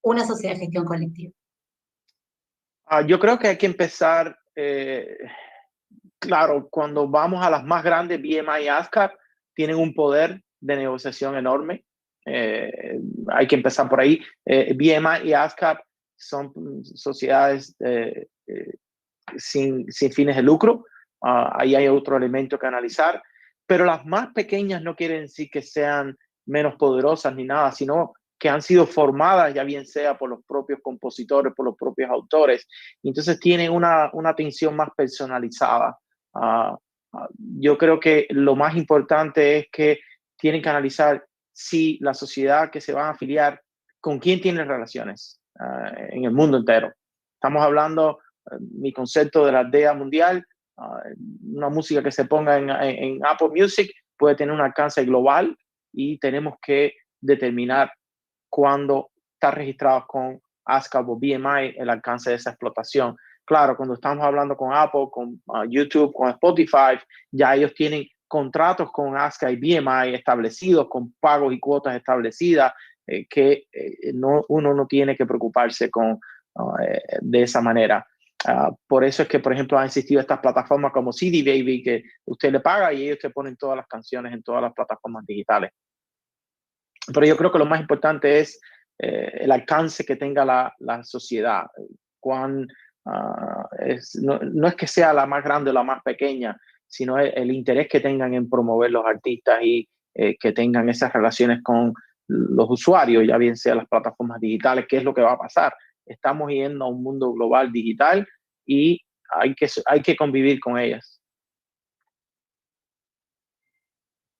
Una sociedad de gestión colectiva. Yo creo que hay que empezar, claro, cuando vamos a las más grandes, BMI y ASCAP tienen un poder de negociación enorme. Hay que empezar por ahí. BMI y ASCAP son sociedades sin fines de lucro. Ahí hay otro elemento que analizar. Pero las más pequeñas no quieren decir que sean menos poderosas ni nada, sino que han sido formadas, ya bien sea por los propios compositores, por los propios autores. Y entonces tienen una atención más personalizada. Yo creo que lo más importante es que tienen que analizar si la sociedad que se van a afiliar, con quién tienen relaciones en el mundo entero. Estamos hablando, mi concepto de la aldea mundial, una música que se ponga en Apple Music puede tener un alcance global y tenemos que determinar cuándo está registrado con ASCAP o BMI el alcance de esa explotación. Claro, cuando estamos hablando con Apple, con YouTube, con Spotify, ya ellos tienen contratos con ASCAP y BMI establecidos, con pagos y cuotas establecidas, que uno no tiene que preocuparse de esa manera. Por eso es que, por ejemplo, han existido estas plataformas como CD Baby, que usted le paga y ellos te ponen todas las canciones en todas las plataformas digitales. Pero yo creo que lo más importante es el alcance que tenga la sociedad. No es que sea la más grande o la más pequeña, sino el interés que tengan en promover los artistas y que tengan esas relaciones con los usuarios, ya bien sea las plataformas digitales, que es lo que va a pasar. Estamos yendo a un mundo global digital y hay que convivir con ellas.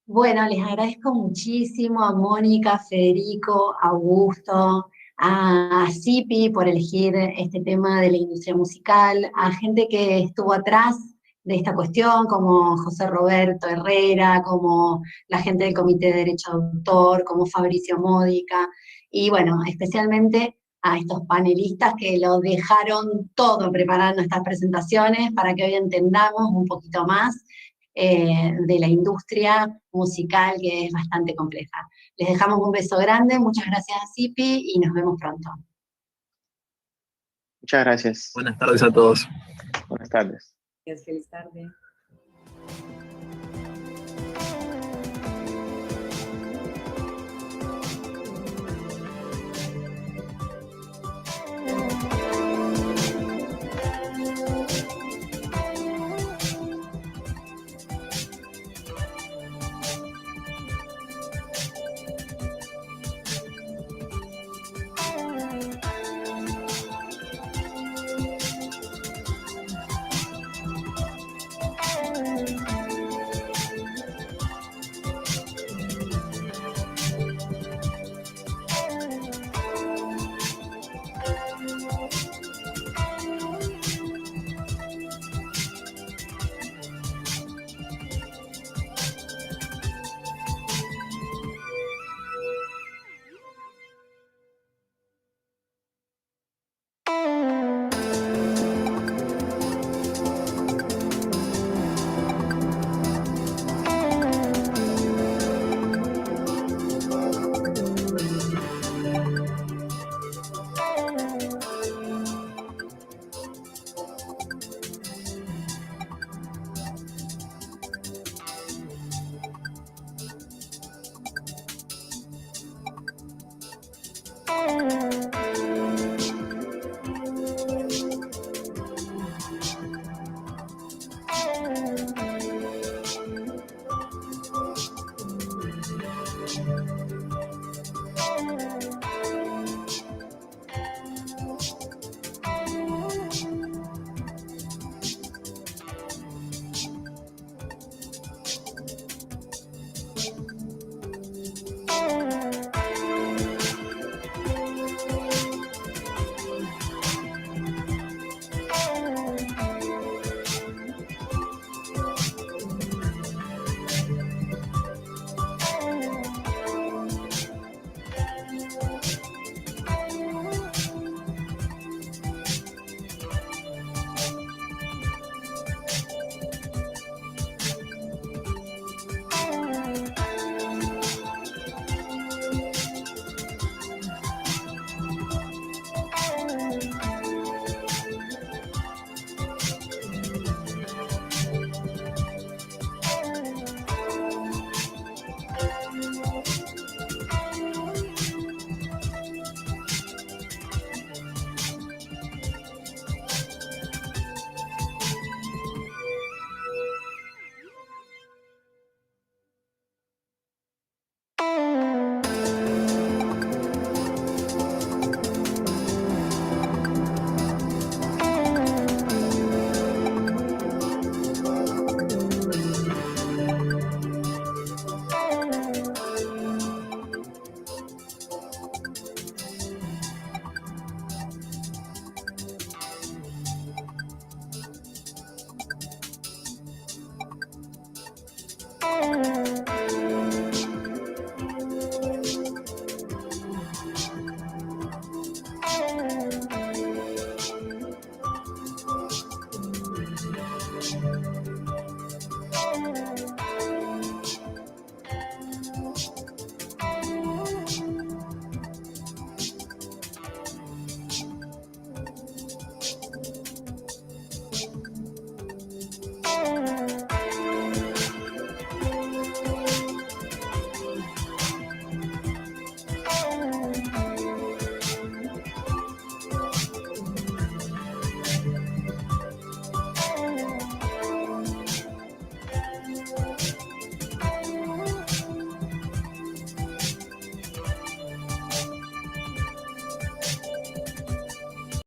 Bueno, les agradezco muchísimo a Mónica, Federico, Augusto, a Zipi por elegir este tema de la industria musical, a gente que estuvo atrás de esta cuestión, como José Roberto Herrera, como la gente del Comité de Derecho de Autor, como Fabricio Módica, y bueno, especialmente a estos panelistas que lo dejaron todo preparando estas presentaciones para que hoy entendamos un poquito más de la industria musical, que es bastante compleja. Les dejamos un beso grande, muchas gracias a Zipi y nos vemos pronto. Muchas gracias. Buenas tardes a todos. Buenas tardes. Feliz tarde.